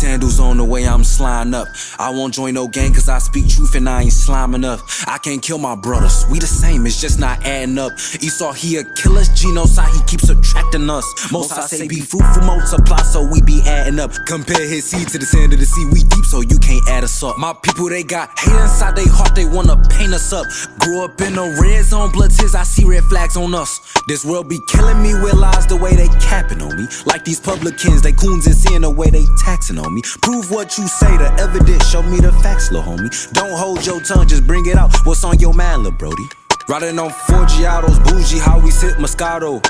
sandals on the way I'm sliding up. I won't join no gang cause I speak truth and I ain't slime enough. I can't kill my brothers, we the same, it's just not adding up. Esau he a killer, genocide he keeps attracting us. Most I say be fruitful, multiply so we be adding up. Compare his seed to the sand of the sea, we deep so you can't add us up. My people they got hate inside they heart, they wanna paint us up. Grew up in a red zone, blood tears, I see red flags on us. This world be killing me with lies the way they capping on me. Like these publicans, they coons and seeing the way they taxing on me. Prove what you say, the evidence, show me the facts, lil' homie. Don't hold your tongue, just bring it out. What's on your mind, lil' brody? Riding on 4 Giottos, bougie, how we sip Moscato.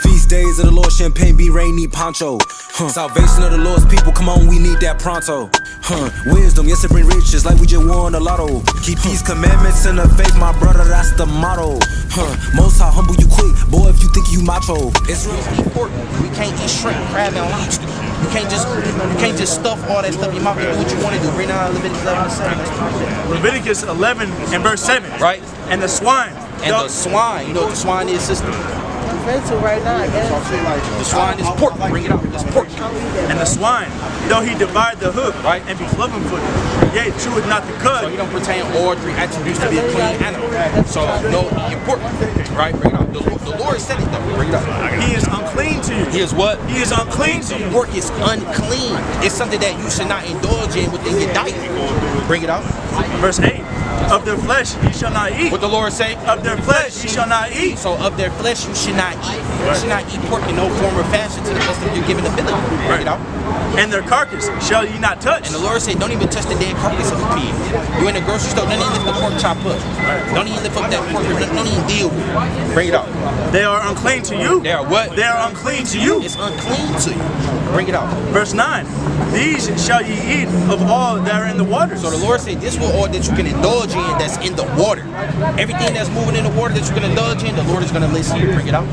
Feast days of the Lord, champagne be rainy poncho. Salvation of the Lord's people, come on, we need that pronto. Wisdom, yes it bring riches like we just won the lotto. Keep these commandments in the faith, my brother, that's the motto. Most high humble you quick, boy, if you think you macho. It's real important. We can't eat shrimp, crab, and lobster. You can't just stuff all that stuff in your mouth and do what you want to do. Bring down Leviticus 11 and 7. Leviticus 11 and verse 7. Right. And the swine. And the swine. You know what the swine is, sister? Right now, I guess. The swine is pork. Bring it out. It's pork. And the swine, though he divide the hoof, right, and be cloven-footed, yea, cheweth not the cud. So he don't pertain all 3 attributes to be a clean animal. So no important. Right? Bring it out. The Lord said it though. Bring it out. He is unclean to you. He is what? He is unclean to you. Pork is unclean. It's something that you should not indulge in within your diet. Bring it out. Verse 8. Of their flesh ye shall not eat. What the Lord say? Of their flesh ye shall not eat. So of their flesh you should not eat. You should not eat pork in no form or fashion to the best of your given ability. Bring it out. And their carcass shall ye not touch. And the Lord said, don't even touch the dead carcass of a pig. You in the grocery store, don't even lift the pork chop up. Don't even lift up that pork rib. Don't even deal with it. Bring it out. They are unclean to you. They are what? They are unclean to you. It's unclean to you. Bring it out. Verse 9. These shall ye eat of all that are in the waters. So the Lord said, this will all that you can indulge in that's in the water. Everything that's moving in the water that you can indulge in, the Lord is going to listen you. Bring it out.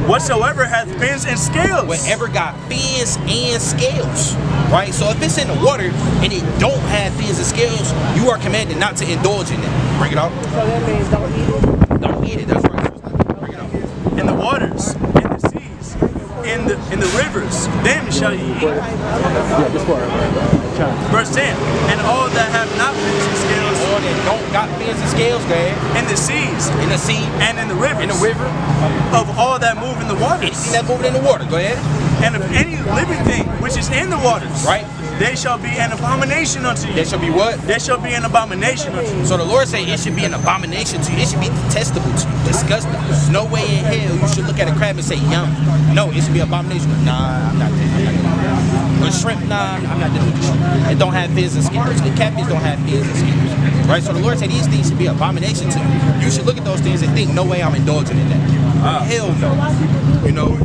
Whatsoever hath fins and scales. Whatever got fins and scales. Right? So if it's in the water and it don't have fins and scales, you are commanded not to indulge in it. Bring it out. So that means don't eat it? Don't eat it. That's right. Bring it out. In the waters, in the seas, in the rivers, them shall ye eat. Verse 10. And all that have not fins and scales. All that don't got fins and scales, go ahead. In the seas. In the sea. And in the rivers. In the river. Of all that move in the waters. Anything that moving in the water, go ahead. And of any living thing which is in the waters. Right. They shall be an abomination unto you. They shall be what? They shall be an abomination unto you. So the Lord said it should be an abomination to you. It should be detestable to you. Disgusting. There's no way in hell you should look at a crab and say, yum. No, it should be an abomination. Nah, I'm not doing that. But shrimp, nah, I'm not doing that. It don't have fins and scales. The catfish don't have fins and scales. Right? So the Lord said these things should be an abomination to you. You should look at those things and think, no way I'm indulging in that. Hell no. You know,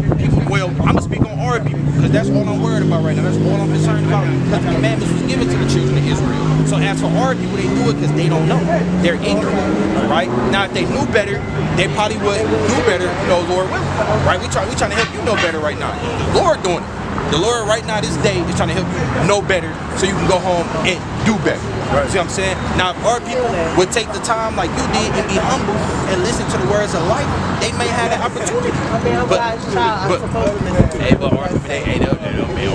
well, I'm going to speak on our people because that's all I'm worried about right now. That's all I'm concerned about because the commandments was given to the children of Israel. So as for our people, they do it because they don't know. They're ignorant, right? Now, if they knew better, they probably would do better, you know, Lord willing, right? We trying to help you know better right now. The Lord doing it. The Lord right now, this day, is trying to help you know better so you can go home and do better. Right. See what I'm saying? Now, if our people would take the time like you did and be humble and listen to the words of life, they may have that opportunity. I mean, I'm God's child. I'm supposed to listen. Hey, but our people, they don't know that. They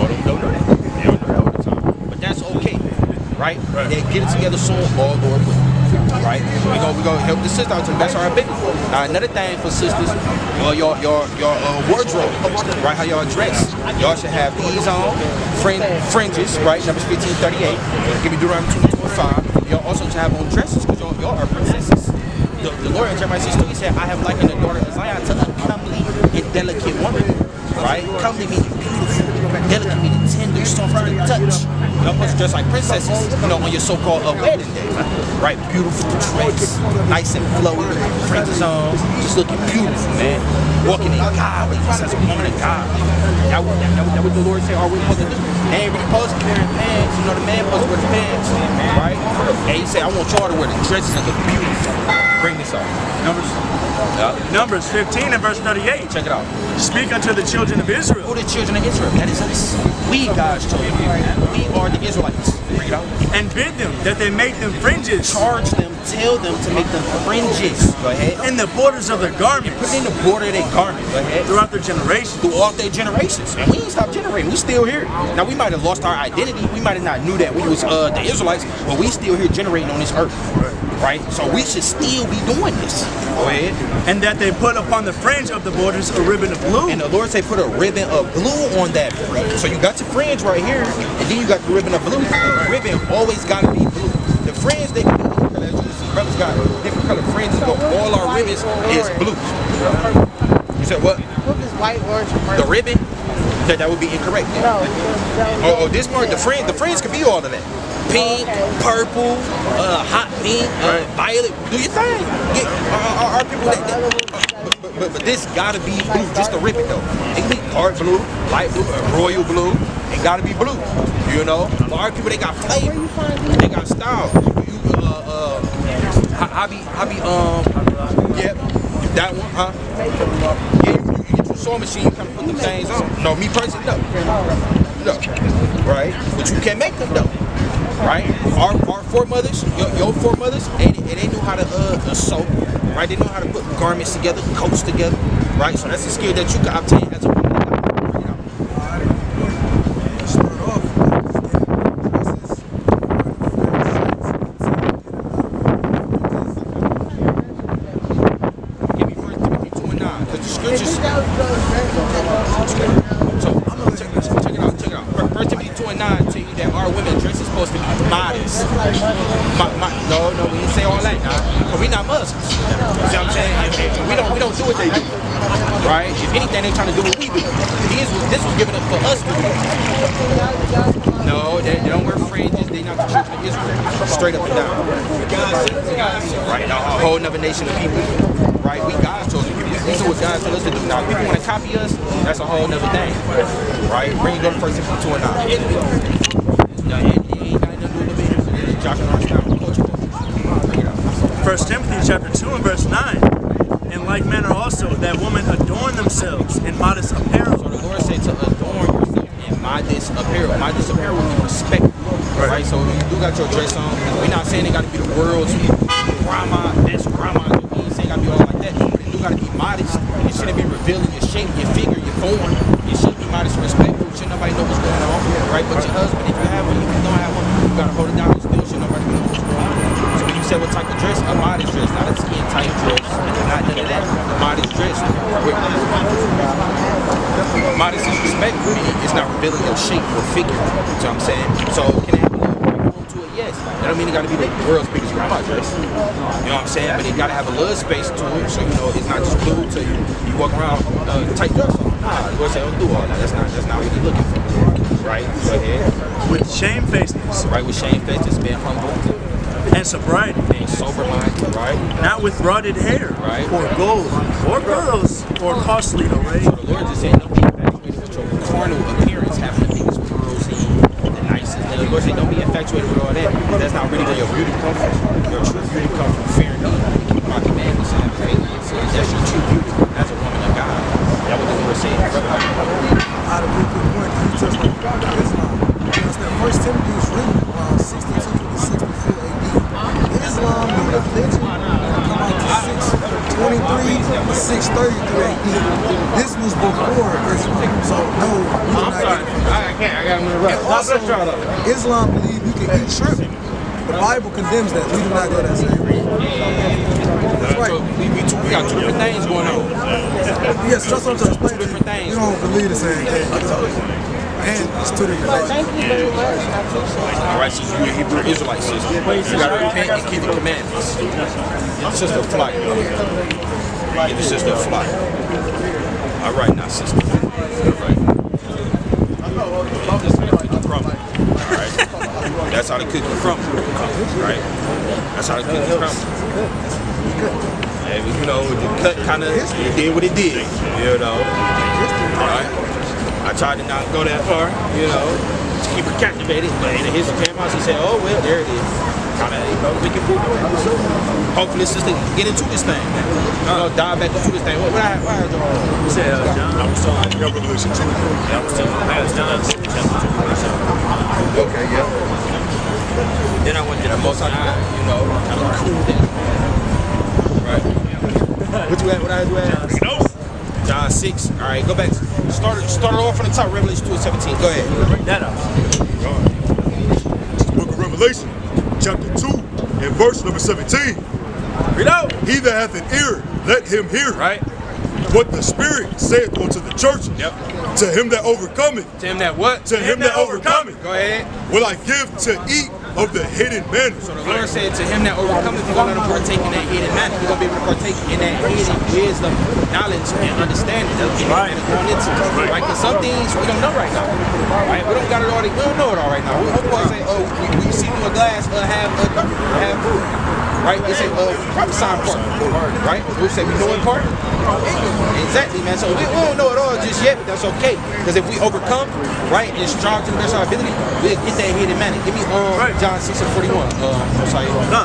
don't know that all the time. But that's okay, right? They get it together soon, all Lord willing. Right? We go help the sisters out to the best of our ability. Now, another thing for sisters, your wardrobe, right? How y'all dress. Y'all should have these on, fringes, right? Numbers 15:38. Give me Deuteronomy 22:5. Y'all also should have on dresses because y'all are princesses. The Lord in Jeremiah 6:2, he said, I have likened the daughter of Zion to a comely and delicate woman. Right? Comely meaning beautiful, delicate meaning tender, soft to the touch. Y'all supposed to dress like princesses, you know, on your so-called wedding day. Right? Beautiful dress, nice and flowy, fringes on, just looking beautiful, man. Walking in godliness as a woman of God. That what the Lord said, are we supposed to do? They ain't really supposed to carry pants, you know, the man supposed to wear the pants, right? And he said, I want y'all to wear the dresses and look beautiful. Bring this up. Numbers 15 and verse 38. Check it out. Speak unto the children of Israel. Who the children of Israel? That is us. We God's children. We are the Israelites. Bring it out. And bid them that they make them fringes Charge them, tell them to make them fringes. Go ahead. in the borders of their garments Put it in the border of their garment. Go ahead. throughout their generations. Throughout their generations. And we ain't stopped generating. We still here. Now we might have lost our identity. We might have not knew that we was the Israelites, but we still here generating on this earth. Right? So we should still be doing this. Go ahead. And that they put upon the fringe of the borders a ribbon of blue. And the Lord say put a ribbon of blue on that fringe. So you got your fringe right here, and then you got the ribbon of blue. The ribbon always gotta be blue. The fringe they can be different color. As you see, brothers got different color fringes, but all our ribbons is blue. You said what? What is white orange and The purple? ribbon? That would be incorrect. Oh, this part, the fringe could be all of that. Pink, purple, hot pink, violet. Do your thing. Get our people but this gotta be blue. Just the ribbon though. It can be dark blue, light blue, royal blue. It gotta be blue. You know, but our people they got flavor. They got style. Yep, that one, huh? Yeah, you get your sewing machine, you kind of put them things on. No, me personally, no, right? But you can make them though. Right, our foremothers, your foremothers, and they knew how to sew, right? They know how to put garments together, coats together, right? So that's a skill that you can obtain as a woman. Start off. Give me 1 Timothy 2:9, because the scriptures. So check it out. 1 Timothy 2:9 tell you that our women dress is supposed to be modest. No, we didn't say all that, nah. But we not Muslims. You see what I'm saying? We don't do what they do. Right? If anything, they trying to do what we do. This was given up for us to do. No, they don't wear fringes. They not the children of Israel. Straight up and down. Right? A whole nother nation of people. Right? We God's chosen people. These are what God told us to do. Now, if people want to copy us, that's a whole nother thing. Right? Bring it go to 1 Timothy 2:9. No, it ain't got nothing to do with the Joshua Armstrong. 1 Timothy chapter 2 and verse 9. In like manner also that women adorn themselves in modest apparel. So the Lord said to adorn yourself in modest apparel. Modest apparel will be respectful. Right? So you do got your dress on. We're not saying it got to be the world's grandma, best grandma. We ain't saying it got to be all like that. But it do got to be modest. It shouldn't be revealing your shape, your figure, your form. It should be modest, respectful. Should nobody know what's going on. Right? But your husband, if you have one, if you don't have one, you got to hold it down. Still should nobody know what's going on. So when you say what type of dress, a modest dress, not a skin tight dress, not none of that. A modest dress. Modest is respectful. It's not revealing your shape or figure. You know what I'm saying? So can it have a little to it? Yes. That don't mean it got to be the world's biggest grandma dress. You know what I'm saying? But it got to have a little space to it, so you know it's not just glued to you. You walk around tight dress on. Nah, the Lord say don't do all that. That's not what you're looking for. Right? Go ahead. With shamefacedness. Right, with shamefacedness, being humble. And sobriety. Being sober-minded, right? Not with rotted hair. Right. Or gold. Or pearls. Or costly array. So the Lord just said don't be infatuated with your carnal appearance, having the biggest pearls and the nicest. And the Lord said don't be infatuated with all that, because that's not really where your beauty comes from. Your true beauty comes from fearing God, keeping my commandments and having faith. So that's your true beauty as a woman of God. That's what the Lord said. Out of a good point, you touched on Islam. You understand? First Timothy was written around 62 to 64 AD. Islam, the religion, come out to 623 to 633 AD. This was before Islam. So no, we do not get it from Islam. And also, Islam believe you can eat shrimp. The Bible condemns that. We do not go that same way. That's right. So we got two different things going on. Yes, just what I'm trying to explain to you. Different things. We don't believe the same thing. And it's two different things. Thank you very much. I appreciate it. All right, so you're a Hebrew Israelite sister. You got to repent and keep the commandments. It's just a flight. It's just a flight. All right, now, sister. All right. This is how the cookie crumble. All right. That's how the cookie crumble. Right. That's how the cookie crumble. And you know, the cut kind of did what it did. You know. All right. I tried to not go that far, you know, to keep her captivated, but in his came out, he said, oh, well, there it is. we can prove it. Hopefully, sister, get into this thing, man. Dive back into this thing. Why are y'all? You said John. I was talking. Yeah, Revelation 2. I was telling. I got John chapter 2. Okay, yeah. Then I went to the Most High, I'm cool then. Right. What you at? What I do at? John 6. All right, go back. Start it off from the top. Revelation 2:17. Go ahead. Bring that up. Book of Revelation, chapter 2, and verse number 17. Read out. He that hath an ear, let him hear. Right. What the Spirit saith unto the churches. Yep. To him that overcometh. To him that what? To him that overcometh. Go ahead. Will I give to eat of the hidden manna. So the Lord said to him that overcometh, you're going to let him partake in that hidden manna. You're going to be able to partake in that hidden wisdom, knowledge, and understanding. That's what you're going into. Right? Because some things we don't know right now. Right? We don't got it all. We don't know it all right now. We don't say, oh, we see through a glass, have food. Right? They say, prophesying part. Right? We say we know in part. Exactly, man. So we don't know it all just yet, but that's okay. Because if we overcome, right, and strive to the best of our ability, we'll get that hidden manna. Give me John 6:41.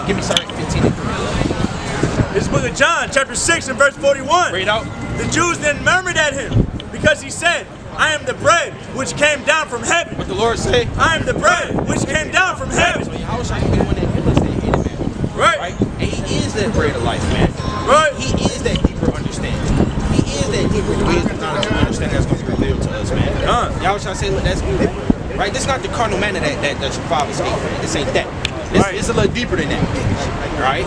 Give me 15 and 3. This book of John, chapter 6 and verse 41. Read out. The Jews then murmured at him because he said, I am the bread which came down from heaven. What the Lord say? I am the bread which came down from heaven. So how shall you be the one that gives us that hidden manna? Right. And he is that bread of life, man. Right. He is that deeper understanding. He is that deeper wisdom, knowledge, and understanding that's going to be revealed to us, man. Y'all shall say, look, that's good. Right? This is not the carnal manna that your fathers ate, man. This ain't that. It's a little deeper than that. Right?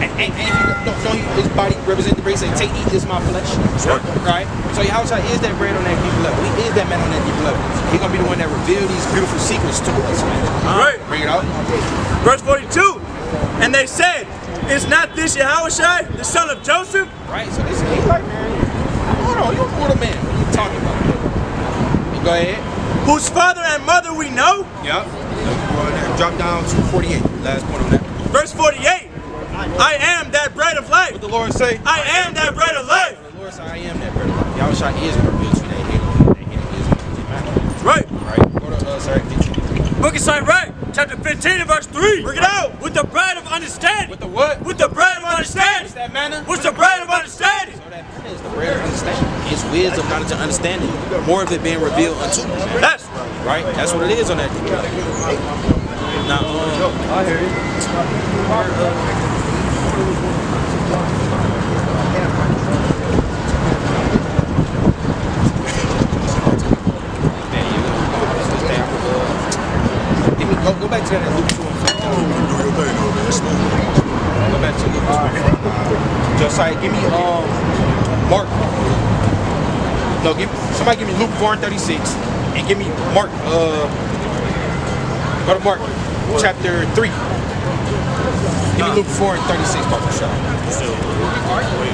And his body represents the bread. Say, take, eat, this my flesh. Right? So Yahushua is that bread on that deep level. He is that man on that deep level. He's going to be the one that reveals these beautiful secrets to us, man. Right. Bring it out. Verse 42. And they said, is not this Yahushua, the son of Joseph? Right? So this is like, man, hold on, you're a mortal man. What are you talking about? Go ahead. Whose father and mother we know? Yep. Drop down to 48. Last point on that. Verse 48. I am that bread of life. What the Lord say? I am that bread of life. The Lord said, I am that bread of life. Yahushua is going to reveal to you that hidden wisdom. Right. Right. Go to sorry, 15. Book of St. Right, chapter 15 and verse 3. Bring it out. With the bread of understanding. With the what? With the bread of understanding. What's that manna? What's the bread of understanding? So that manna is the bread of understanding. It's wisdom, knowledge, and understanding. More of it being revealed unto you. That's right. That's what it is on that. Now, I hear you. Go back to that Luke 2 and 15. Go back to Luke 2. Josiah, give me Mark. No, somebody give me Luke 4 and 36, and give me Mark. Go to Mark chapter 3. Give me Luke 4 and 36, Mark Shaw.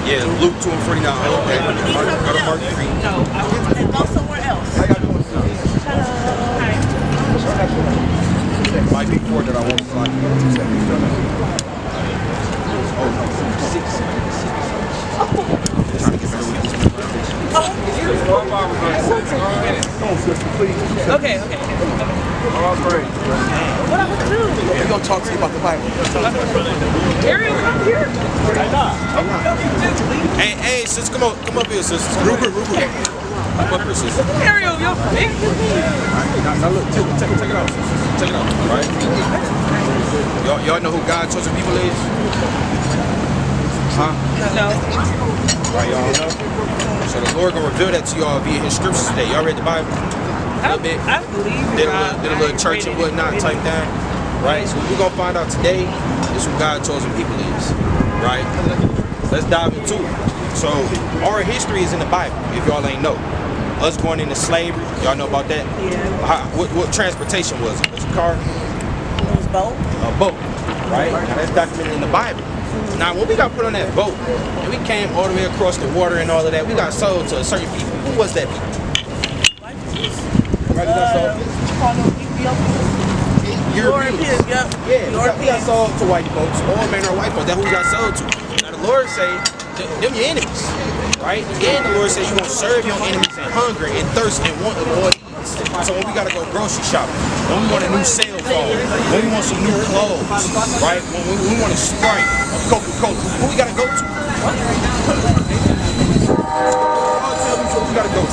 Yeah, Luke 2 and 49. Okay. Go to Mark 3. No, and go somewhere else. My big four that I want to fly. Okay. All great. What I'm gonna do? We're going to talk to you about the Bible. Ariel, come here. Hey, sis, come up here, sis. Rupert. Come up here, sis. Ariel, you're big. Now look, take it off. Take it off, right? Y'all know who God's chosen people is? Huh? No. Right, y'all know? So the Lord gonna reveal that to y'all via his scriptures today. Y'all read the Bible? A little bit? I believe Did a little church and whatnot type thing. Right? So we're gonna find out today is who God's chosen people is. Right? Let's dive into it. So our history is in the Bible, if y'all ain't know. Us going into slavery, y'all know about that? Yeah. What transportation was it? Was it a car? It was both. A boat, right? Now that's documented in the Bible. Now when we got put on that boat, and we came all the way across the water and all of that, we got sold to a certain people. Who was that people? Right, we got sold? Europeans. Yep. Yeah, we got sold to white folks, all manner of white folks. That's who we got sold to. Now the Lord say, them your enemies, right? And the Lord said you gonna serve your enemies in hunger and thirst and want of all these. pockets. So when we gotta go grocery shopping, when we want a new cell phone, when we want some new clothes, right? When we want a Sprite, a Coca-Cola, who we gotta go to? We gotta go to.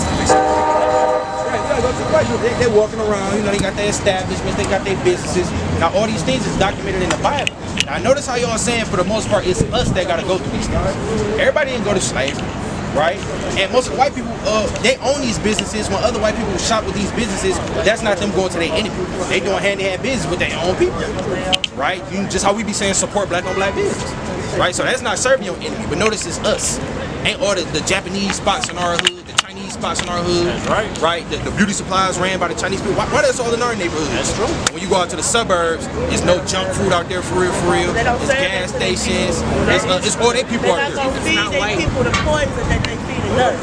They're walking around, you know, they got their establishments, they got their businesses. Now all these things is documented in the Bible. Now notice how y'all saying for the most part it's us that gotta go through these things. Everybody didn't go to slavery, right? And most of the white people, they own these businesses. When other white people shop with these businesses, that's not them going to their enemy. They doing hand-to-hand business with their own people, right? Just how we be saying support black on black business, right? So that's not serving your enemy, but notice it's us. Ain't all the Japanese spots in our hood, the Chinese spots in our hood. That's right. Right? The beauty supplies ran by the Chinese people. Why that's all in our neighborhoods? That's true. When you go out to the suburbs, there's no junk food out there for real, for real. There's gas stations. It's all their people out They're not there. gonna feed their people the poison that they feeding us.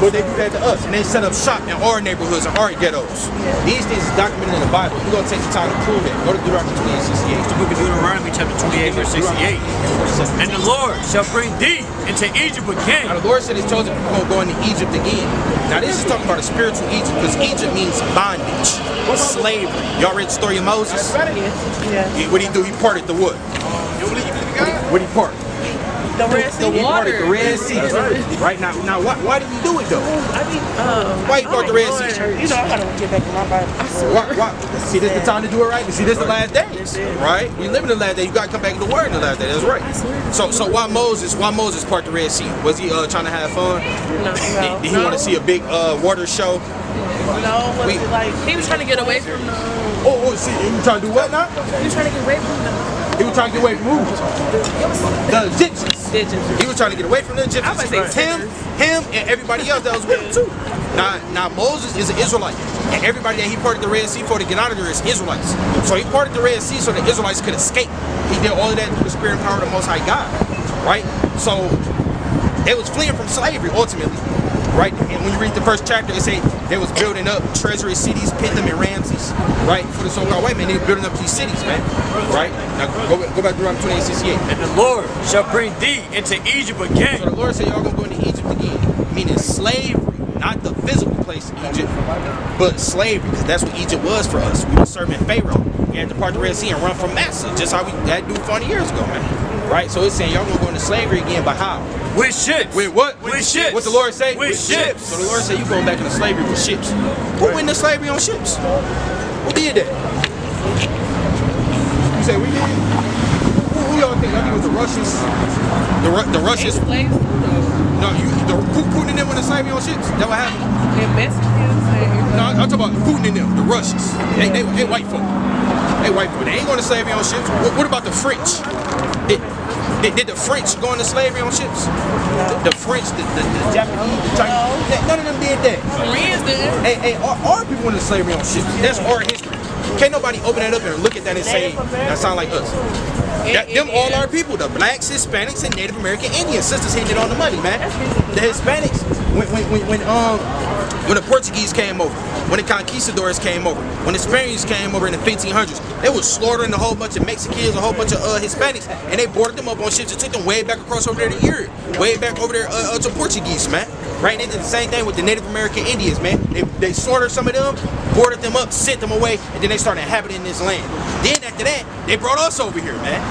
But they do that to us, and they set up shop in our neighborhoods and our ghettos. These things is documented in the Bible. We're gonna take the time to prove it. Go to Deuteronomy 28:68. The book of Deuteronomy chapter 28 verse 68. And the Lord shall bring thee into Egypt again. Now the Lord said His chosen people gonna go into Egypt again. Now this is talking about a spiritual Egypt, because Egypt means bondage, slavery. Y'all read the story of Moses? Yeah. What he do? He parted the what? What he part? The Red Sea. He parted the Red Sea. Right now, why did he do it though? Why he part the Red Sea? You know, I gotta get back in my Bible. Why? See, this the time to do it right. See, this the last days, right? We live in the last day. You gotta come back to the word in the last day. That's right. So why Moses part the Red Sea? Was he trying to have fun? No. Did he want to see a big water show? No, was it like He was trying to get away from them. See, he was trying to do what now? He was trying to get away from them. He was trying to get away from who? The Egyptians. He was trying to get away from the Egyptians. I was about to say Him, and everybody else that was with him too. Now Moses is an Israelite, and everybody that he parted the Red Sea for to get out of there is Israelites. So he parted the Red Sea so the Israelites could escape. He did all of that through the spirit and power of the Most High God, right? So they was fleeing from slavery ultimately, right? And when you read the first chapter, it say they was building up treasury cities, Pithom and Ramses, right? For the so-called white man, they were building up these cities, man, right? Now go back to Deuteronomy 28:68. And the Lord shall bring thee into Egypt again. So the Lord said y'all gonna go into Egypt again, meaning slavery, not the physical place in Egypt, but slavery, because that's what Egypt was for us. We were serving Pharaoh. We had to part the Red Sea and run from Massa, just how we had to do 40 years ago, man. Right? So it's saying y'all gonna go into slavery again, but how? With ships. With what? With ships. What the Lord say? With ships. So the Lord said you going back into slavery with ships. Who went into slavery on ships? Who did that? You say we did? Who y'all think? I think it was the Russians. The Russians. Slaves too, though. No, Putin and them went into slavery on ships. That what happened? And Mexicans. No, I'm talking about Putin and them, the Russians. They white folk. They white folk. They ain't going to slavery on ships. What about the French? Did the French go into slavery on ships? The French, the Japanese, the Chinese, none of them did that. Koreans did. Hey, our people went into slavery on ships. That's our history. Can't nobody open that up and look at that and say, that sound like us. Them all our people, the blacks, Hispanics, and Native American Indians. Sisters hitting it on the money, man. The Hispanics, when the Portuguese came over, when the conquistadors came over, when the Spaniards came over in the 1500s, they was slaughtering a whole bunch of Mexicans, a whole bunch of Hispanics, and they boarded them up on ships and took them way back across over there to Europe, way back over there to Portuguese, man. Right? They did the same thing with the Native American Indians, man. They slaughtered some of them, boarded them up, sent them away, and then they started inhabiting this land. Then after that, they brought us over here, man.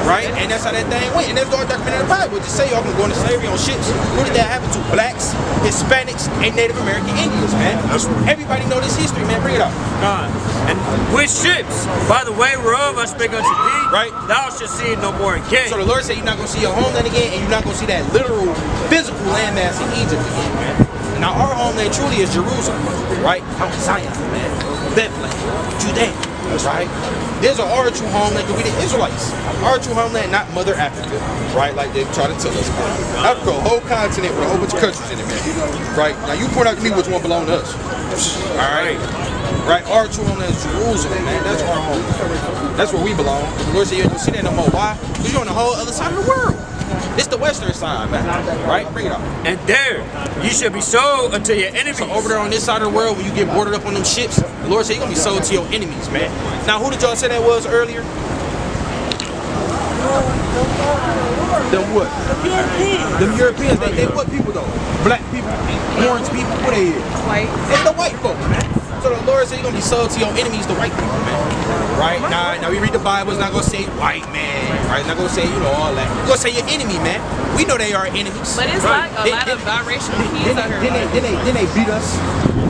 Right? And that's how that thing went. And that's all documented in the Bible. Just say y'all can go into slavery on ships. Who did that happen to? Blacks, Hispanics, and Native American Indians, man. Everybody know this history, man. Bring it up. God. And with ships, by the way whereof I speak unto thee, right? Thou shalt see it no more again. So the Lord said you're not going to see your homeland again, and you're not going to see that literal, physical landmass in Egypt again, man. Now our homeland truly is Jerusalem, right? Mount Zion, man. Bethlehem, Judea, right? There's our true homeland because we the Israelites. Our true homeland, not Mother Africa, right? Like they try to tell us. Africa, a whole continent with a whole bunch of countries in it, man. Right? Now you point out to me which one belong to us. All right? Right? Our true homeland is Jerusalem, man. That's our home. That's where we belong. The Lord said you don't see that no more. Why? Because you're on the whole other side of the world. It's the western side, man. Right? Bring it up. And there you shall be sold unto your enemies. So over there on this side of the world, when you get boarded up on them ships, the Lord said you're going to be sold to your enemies, man. Now, who did y'all say that was earlier? Them what? Them Europeans. They what people though? Black people, orange people, what they is? White. It's the white folk, man. So the Lord said you're gonna be sold to your enemies, the white people, man. Right? Now we read the Bible, it's not gonna say white man, right? It's not gonna say, all that. It's gonna say your enemy, man. We know they are enemies. But it's right? like a lot of biracial kids out here. Then they beat us,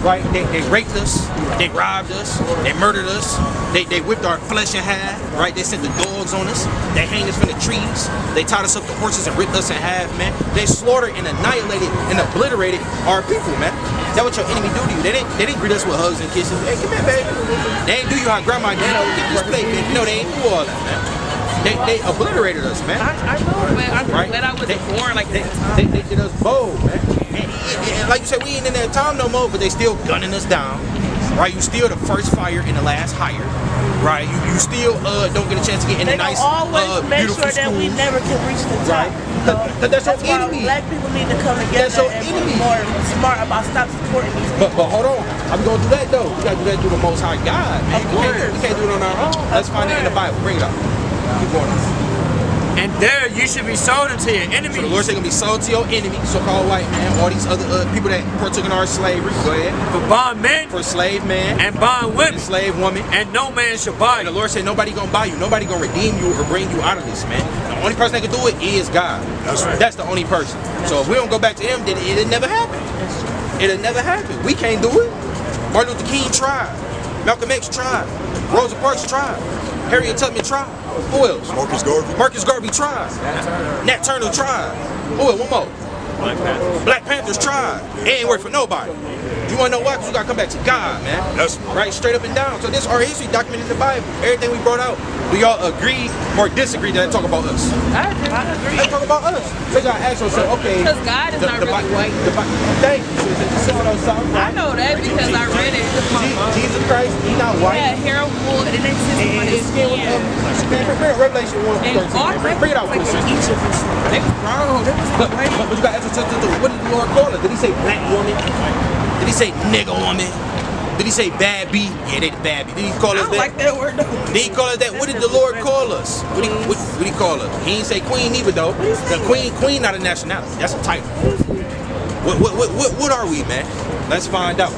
right? They raped us, they robbed us, they murdered us, they whipped our flesh in half, right? They sent the dogs on us, they hanged us from the trees, they tied us up to horses and ripped us in half, man. They slaughtered and annihilated and obliterated our people, man. That's what your enemy do to you. They didn't greet us with hugs and kisses. Hey, come here, baby. They ain't do you how grandma did. Get this plate, man. They ain't do all that, man. They obliterated us, man. I know, man. I'm right? glad I wasn't born like that. They did us bold, man. And like you said, we ain't in that time no more, but they still gunning us down. Right? You still the first fire and the last hire. Right? You still don't get a chance to get in the nice, always make beautiful sure that we schools. never can reach the top. Right? That's your why enemy. black people need to come together That's your and enemy. be more smart about stop supporting these people. But hold on, I'm gonna do that though. We gotta do that through the Most High God, man. We can't do it on our own. Let's find it in the Bible. Bring it up. Keep going. And there you should be sold into your enemies. So the Lord said gonna be sold to your enemy, so-called white man, all these other people that partook in our slavery. Go ahead. For bond men For slave man and bond women, and slave woman. and no man shall buy And the you. Lord said nobody gonna buy you, nobody gonna redeem you or bring you out of this, man. The only person that can do it is God. That's right. That's the only person. So if we don't go back to him, then it'll never happen. It'll never happen. We can't do it. Martin Luther King tried. Malcolm X tried. Rosa Parks tried. Harriet Tubman tried. Who else? Marcus Garvey tried. Nat Turner tried. Who else? One more. Black Panthers tried. It ain't work for nobody. You wanna know why? Because you gotta come back to God, man. That's right, straight up and down. So this is our history documented in the Bible. Everything we brought out, do y'all agree or disagree that they talk about us? I agree. They talk about us. So you gotta ask yourself, okay. Because God is not really white. Thank you. I know that because I read it. Jesus Christ, he not white. Yeah, hair wool, and they sit on his skin. Revelation 1:13. And all Bring it out, please. each of us. They was wrong. They was But you gotta ask yourself, what did the Lord call us? Did he say black woman? Did he say nigga woman? Did he say bad B? Yeah, they the bad B. Did he call I us don't that? like that word though. Did he call us that? What did the Lord call us? What did he call us? He ain't say queen either though. The queen not a nationality. That's a title. What are we, man? Let's find out.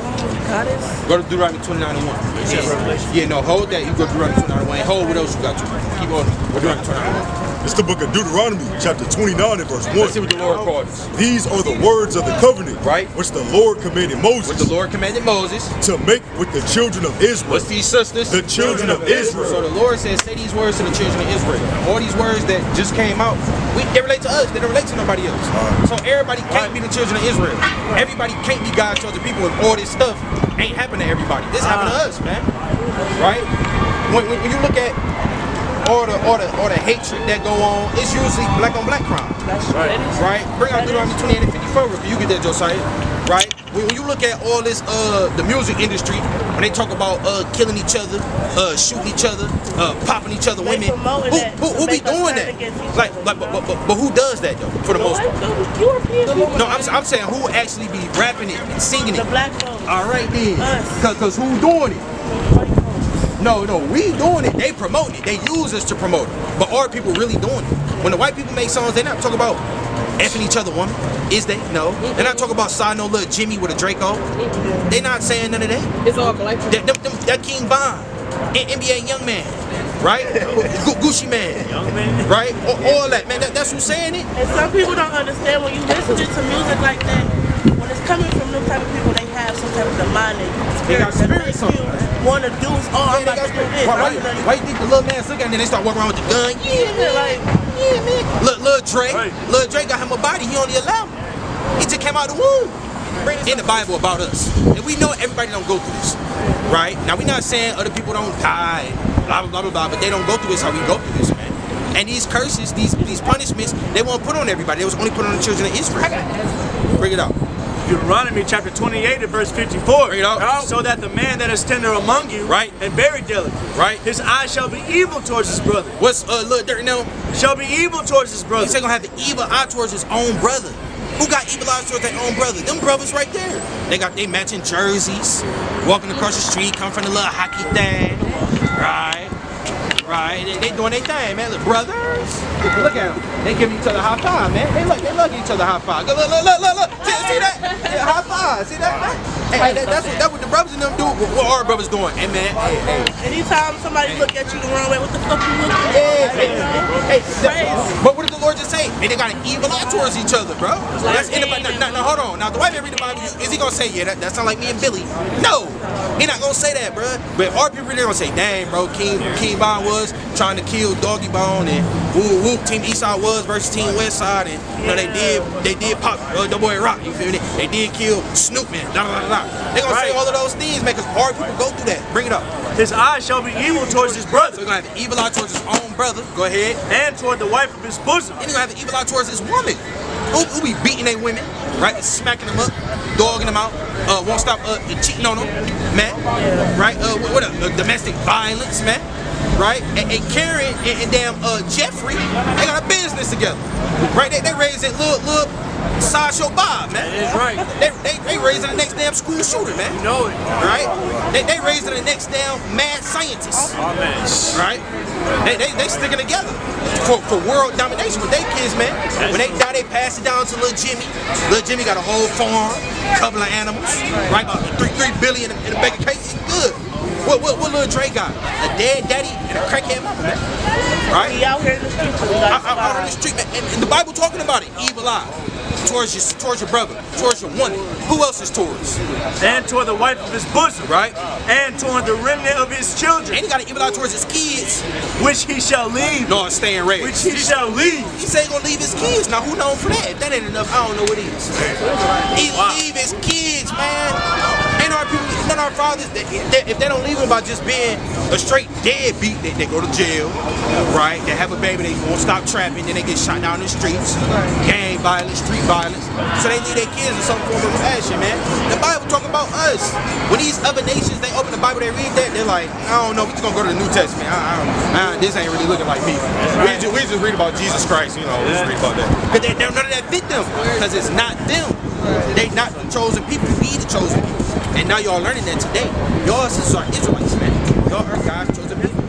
Go to Deuteronomy 29:1. Yeah, no, hold that. You go to Deuteronomy 29:1. Hold what else you got to. Keep on. Deuteronomy 29:1. It's the book of Deuteronomy, chapter 29 and verse 1. Let's see what the Lord called us. These are the words of the covenant, Right. which the Lord commanded Moses What the Lord commanded Moses. to make with the children of Israel. What's these sisters? The children of Israel. So the Lord says, say these words to the children of Israel. All these words that just came out, they relate to us. They don't relate to nobody else. So everybody can't be the children of Israel. Everybody can't be God's chosen people, and all this stuff ain't happened to everybody. This happened to us, man. Right? When you look at all the hatred that go on, it's usually black on black crime. That's right. Right? Bring out Deuteronomy 28 and 54. You get that, Josiah. Right? When you look at all this, the music industry, when they talk about killing each other, shooting each other, popping each other, women, who be doing that? But who does that though? For the most part. European people. No, I'm saying who actually be rapping it and singing it. The black folks. All right then. Us. Cause who doing it? No, we doing it. They promoting it. They use us to promote it. But our people really doing it. When the white people make songs, they not talking about effing each other, woman. Is they? No. They're not talking about signing no little Jimmy with a Draco. They not saying none of that. It's all black people. That King Von, NBA Young Man, right? Gucci Man, right? All that, man. That's who's saying it. And some people don't understand when you listen to music like that, when it's coming from them type of people, they have some type of demonic They got spirit spirits that on make them. you want to do, I'm about to do this. Why you think the little man look at and then they start walking around with the gun? Yeah, man. Lil Drake got him a body. He only allowed him. He just came out of the womb. In the Bible about us. And we know everybody don't go through this. Right? Now we're not saying other people don't die, blah, blah, blah, blah, blah, but they don't go through this how we go through this, man. And these curses, these punishments, they won't put on everybody. They was only put on the children of Israel. Bring it out. Deuteronomy chapter 28 and verse 54. Bring it out. So that the man that is tender among you, Right. and very delicate, Right. his eye shall be evil towards his brother. What's Lil Dirt now? Shall be evil towards his He brother. said gonna have the evil eye towards his own brother. Who got evil eyes towards their own brother? Them brothers right there. They got they matching jerseys, walking across the street, come from the little hockey thing. Right. They doing their thing, man. Look, brothers. Look at them. They give each other a high five, man. They look at each other high five. Look. See that? Yeah, high five. See that? Hey, that's what the brothers and them do. What our brothers doing? Hey man, hey. Anytime somebody look at you the wrong way, what the fuck you looking at? Hey, but what did the Lord just say? They got an evil eye towards each other, bro. That's in the Bible. Now, hold on. Now, the white man read the Bible, is he gonna say, yeah, that sound like me and Billy? No, he not gonna say that, bro. But our people really gonna say, dang, bro, King Von was trying to kill Doggy Bone, and woo, Team Eastside was versus Team Westside, and you know they did pop the boy Rock. You feel me? They did kill Snoop, man. They gonna say all of those things, man, because our people go through that. Bring it up. His eye shall be evil towards his brother. So he's gonna have an evil eye towards his own brother. Go ahead. And toward the wife of his bosom. And he's gonna have an evil eye towards his woman. Who be beating their women, right? Smacking them up, dogging them out, won't stop cheating on them, man. Right? Domestic violence, man. Right? And Karen and damn Jeffrey, they got a business together. Right? They raising little Sideshow Bob, man. That is right. They raising the next damn school shooter, man. You know it. Right? They raising the next damn mad scientist. Oh, man. Right? They sticking together for world domination with their kids, man. When they die, they pass it down to little Jimmy. Little Jimmy got a whole farm, couple of animals, right? About $3 billion in a bag of cakes. He's good. What little Dre got? A dead daddy and a crackhead mama, man. Right? He out here in the streets. Out on the street, man. And the Bible talking about it. Evil eye. Towards your brother, towards your woman. Who else is towards? And toward the wife of his bosom. Right? And toward the remnant of his children. And he got an evil eye towards his kids. Which he shall leave. No, staying raised. Which he shall leave. He say he gonna leave his kids. Now who known for that? If that ain't enough, I don't know what is. He leave his kids, man. And our people, none of our fathers, if they don't leave them by just being a straight deadbeat, they go to jail, right? They have a baby, they won't stop trapping, then they get shot down in the streets, gang violence, street violence. So they leave their kids in some form of fashion, man. The Bible talking about us. When these other nations, they open the Bible, they read that, they're like, I don't know, we just gonna go to the New Testament. This ain't really looking like me. We just read about Jesus Christ, you know, we just read about that. Because none of that fit them, because it's not them. They not the chosen people, we the chosen people. And now y'all learning that today. Y'all sisters are Israelites, man. Y'all are God's chosen people.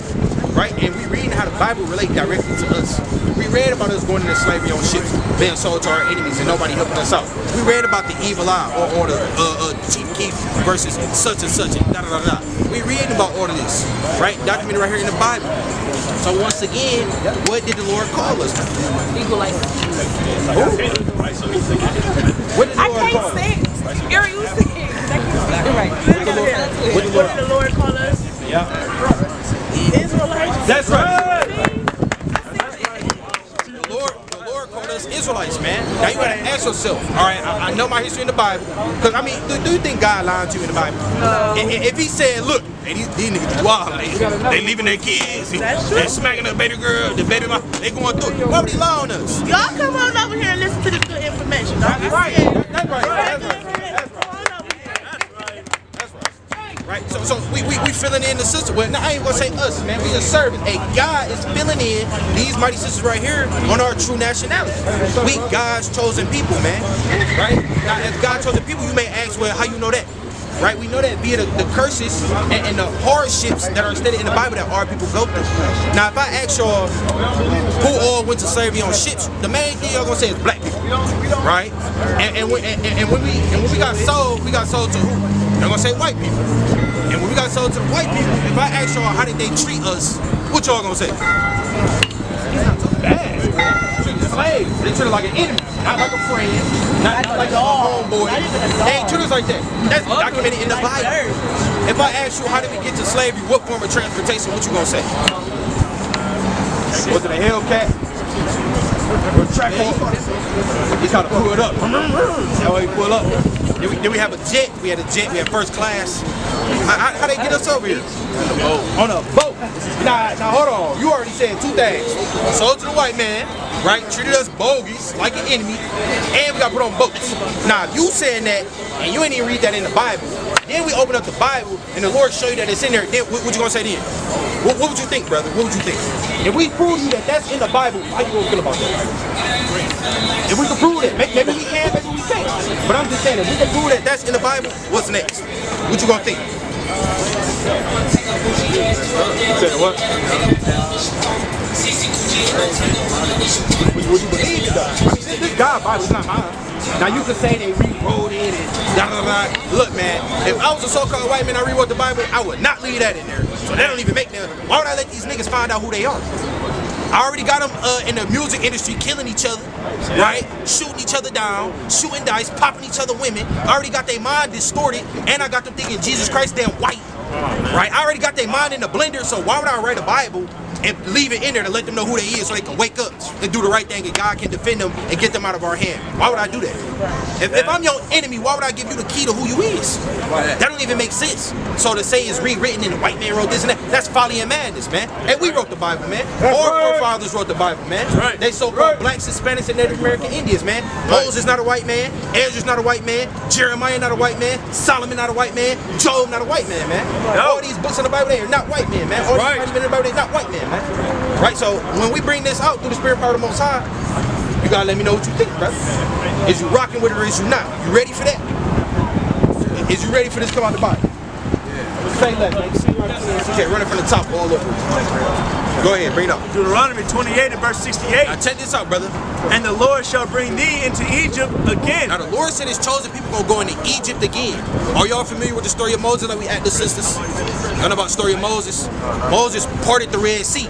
Right? And we reading how the Bible relate directly to us. We read about us going into slavery on ships, being sold to our enemies and nobody helping us out. We read about the evil eye or the Chief Keef versus such and such and da-da-da-da. We reading about all of this, right? Documented right here in the Bible. So once again, what did the Lord call us? Equalizer. What did the I Lord call can't us? sing. Gary, you sing. Right. What did the Lord call us? Yeah. Israelites. That's right. The Lord called us Israelites, man. Now you gotta ask yourself, all right, I know my history in the Bible, because I mean, do you think God lied to you in the Bible? No. If he said, look, hey, these niggas wild, they leaving their kids, they smacking the baby girl, the baby mom, they going through it. Why would he lie on us? Y'all come on over here and listen to the good information. That's right. That's right. Right, so we filling in the sister. Well, now I ain't gonna say us, man. We just serving. Hey, God is filling in these mighty sisters right here on our true nationality. We God's chosen people, man. Right? Now, as God's chosen people, you may ask, well, how you know that? Right? We know that via the curses and the hardships that are stated in the Bible that our people go through. Now, if I ask y'all who all went to slavery on ships, the main thing y'all gonna say is black people, right? And when we got sold to who? They're gonna say white people. And when we got sold to the white people, if I ask y'all how did they treat us, what y'all gonna say? It's not so bad. Treat the slaves. They treat us like an enemy, not like a friend, not like a homeboy. They ain't treat us like that. That's documented in the Bible. If I ask you how did we get to slavery, what form of transportation, what you gonna say? Was it a Hellcat? Or a tractor? He's gotta pull it up. That's why he pull up. Then we have a jet. We had a jet. We had first class. How they get us over here? On a boat. Now hold on. You already said two things. Sold to the white man, right? Treated us bogies like an enemy, and we got put on boats. Now if you saying that, and you ain't even read that in the Bible, then we open up the Bible, and the Lord show you that it's in there. Then what you gonna say then? What would you think, brother? What would you think? If we prove you that that's in the Bible, how you gonna feel about that? If we can prove that, maybe we can, maybe we can't. But I'm just saying, if we can prove that that's in the Bible, what's next? What you gonna think? Say what? What you believe in, though? I mean, this God Bible is not mine. Now you can say they read wrote it and da da da. Look, man, if I was a so-called white man, I rewrote the Bible, I would not leave that in there. So that don't even make them. Why would I let these niggas find out who they are? I already got them in the music industry killing each other, right? Shooting each other down, shooting dice, popping each other women. I already got their mind distorted, and I got them thinking Jesus Christ damn white, right? I already got their mind in the blender, so why would I write a Bible and leave it in there to let them know who they is so they can wake up and do the right thing and God can defend them and get them out of our hand? Why would I do that? If I'm your enemy, why would I give you the key to who you is? That don't even make sense. So to say it's rewritten and the white man wrote this and that, that's folly and madness, man. And we wrote the Bible, man. Our forefathers wrote the Bible, man. They so-called blacks, Hispanics, and Native American Indians, man. Moses not a white man. Ezra's not a white man. Jeremiah not a white man. Solomon not a white man. Job not a white man, man. All these books in the Bible, they are not white men, man. All these writings in the Bible, they are not white men, man. Right, so when we bring this out through the spirit power of the Most High, you gotta let me know what you think, brother. Is you rocking with it or is you not? You ready for that? Is you ready for this come out the body? Say left, man. Okay, running from the top all over. Go ahead, bring it up. Deuteronomy 28 and verse 68. Now check this out, brother. And the Lord shall bring thee into Egypt again. Now the Lord said his chosen people gonna go into Egypt again. Are y'all familiar with the story of Moses like we at the sisters? Y'all know about the story of Moses? Moses parted the Red Sea.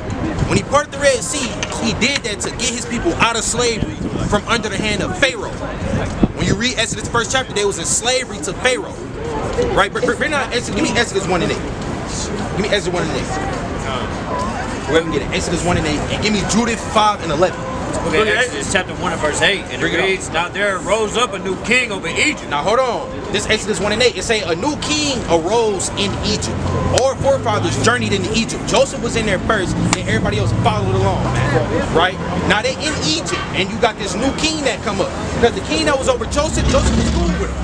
When he parted the Red Sea, he did that to get his people out of slavery from under the hand of Pharaoh. When you read Exodus first chapter, they was in slavery to Pharaoh. Right? Bring out Exodus, give me Exodus 1 and 8. Give me Exodus 1 and 8. Whoever can get it. Exodus 1 and 8. And give me Judith 5 and 11. Okay, Exodus chapter 1 and verse 8. And it reads, Now there rose up a new king over Egypt. Now hold on. This Exodus 1 and 8. It say a new king arose in Egypt. Our forefathers journeyed into Egypt. Joseph was in there first, and everybody else followed along, man. Right? Now they in Egypt, and you got this new king that come up. Because the king that was over Joseph was cool with him.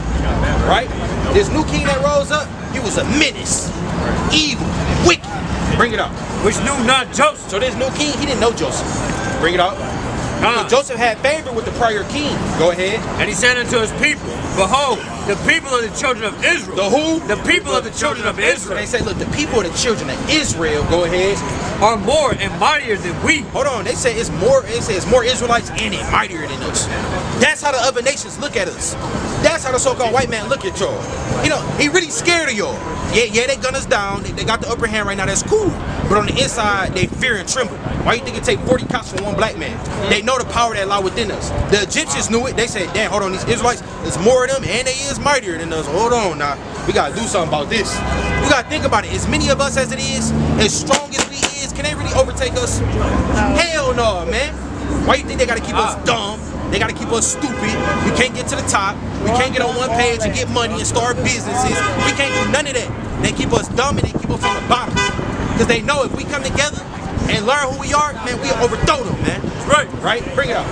Right? This new king that rose up, he was a menace, evil, wicked. Bring it up. Which knew not Joseph. So this new king, he didn't know Joseph. Bring it up. Joseph had favor with the prior king. Go ahead. And he said unto his people, Behold, the people of the children of Israel. The who? The people of the children of Israel. They say, look, the people of the children of Israel, go ahead, are more and mightier than we. Hold on, they say it's more Israelites and it mightier than us. That's how the other nations look at us. That's how the so-called white man look at y'all. You know, he really scared of y'all. Yeah, they gun us down. They got the upper hand right now. That's cool. But on the inside, they fear and tremble. Why you think it take 40 cops for one black man? They know the power that lie within us. The Egyptians knew it. They said, damn, hold on, these Israelites, there's more of them and they is mightier than us. Hold on now. We got to do something about this. We got to think about it. As many of us as it is, as strong as we is, can they really overtake us? Hell no, man. Why you think they got to keep us dumb? They got to keep us stupid. We can't get to the top. We can't get on one page and get money and start businesses. We can't do none of that. They keep us dumb and they keep us on the bottom. Because they know if we come together and learn who we are, man, we'll overthrow them, man. Right. Right? Bring it up.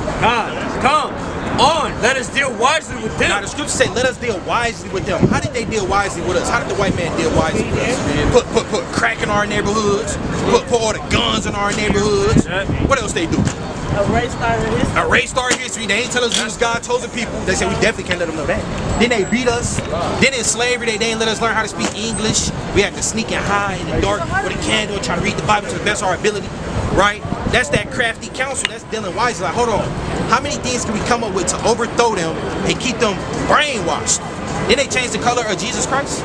Come on. Let us deal wisely with them. Now the scriptures say, let us deal wisely with them. How did they deal wisely with us? How did the white man deal wisely with us? Put crack in our neighborhoods. Put all the guns in our neighborhoods. What else they do? Erase our history. They ain't tell us we was God's chosen people. They said we definitely can't let them know that. Then they beat us. Then in slavery, they didn't let us learn how to speak English. We had to sneak and hide in the dark with a candle, try to read the Bible to the best of our ability. Right? That's that crafty counsel. That's dealing wisely. Like, hold on. How many things can we come up with to overthrow them and keep them brainwashed? Then they changed the color of Jesus Christ.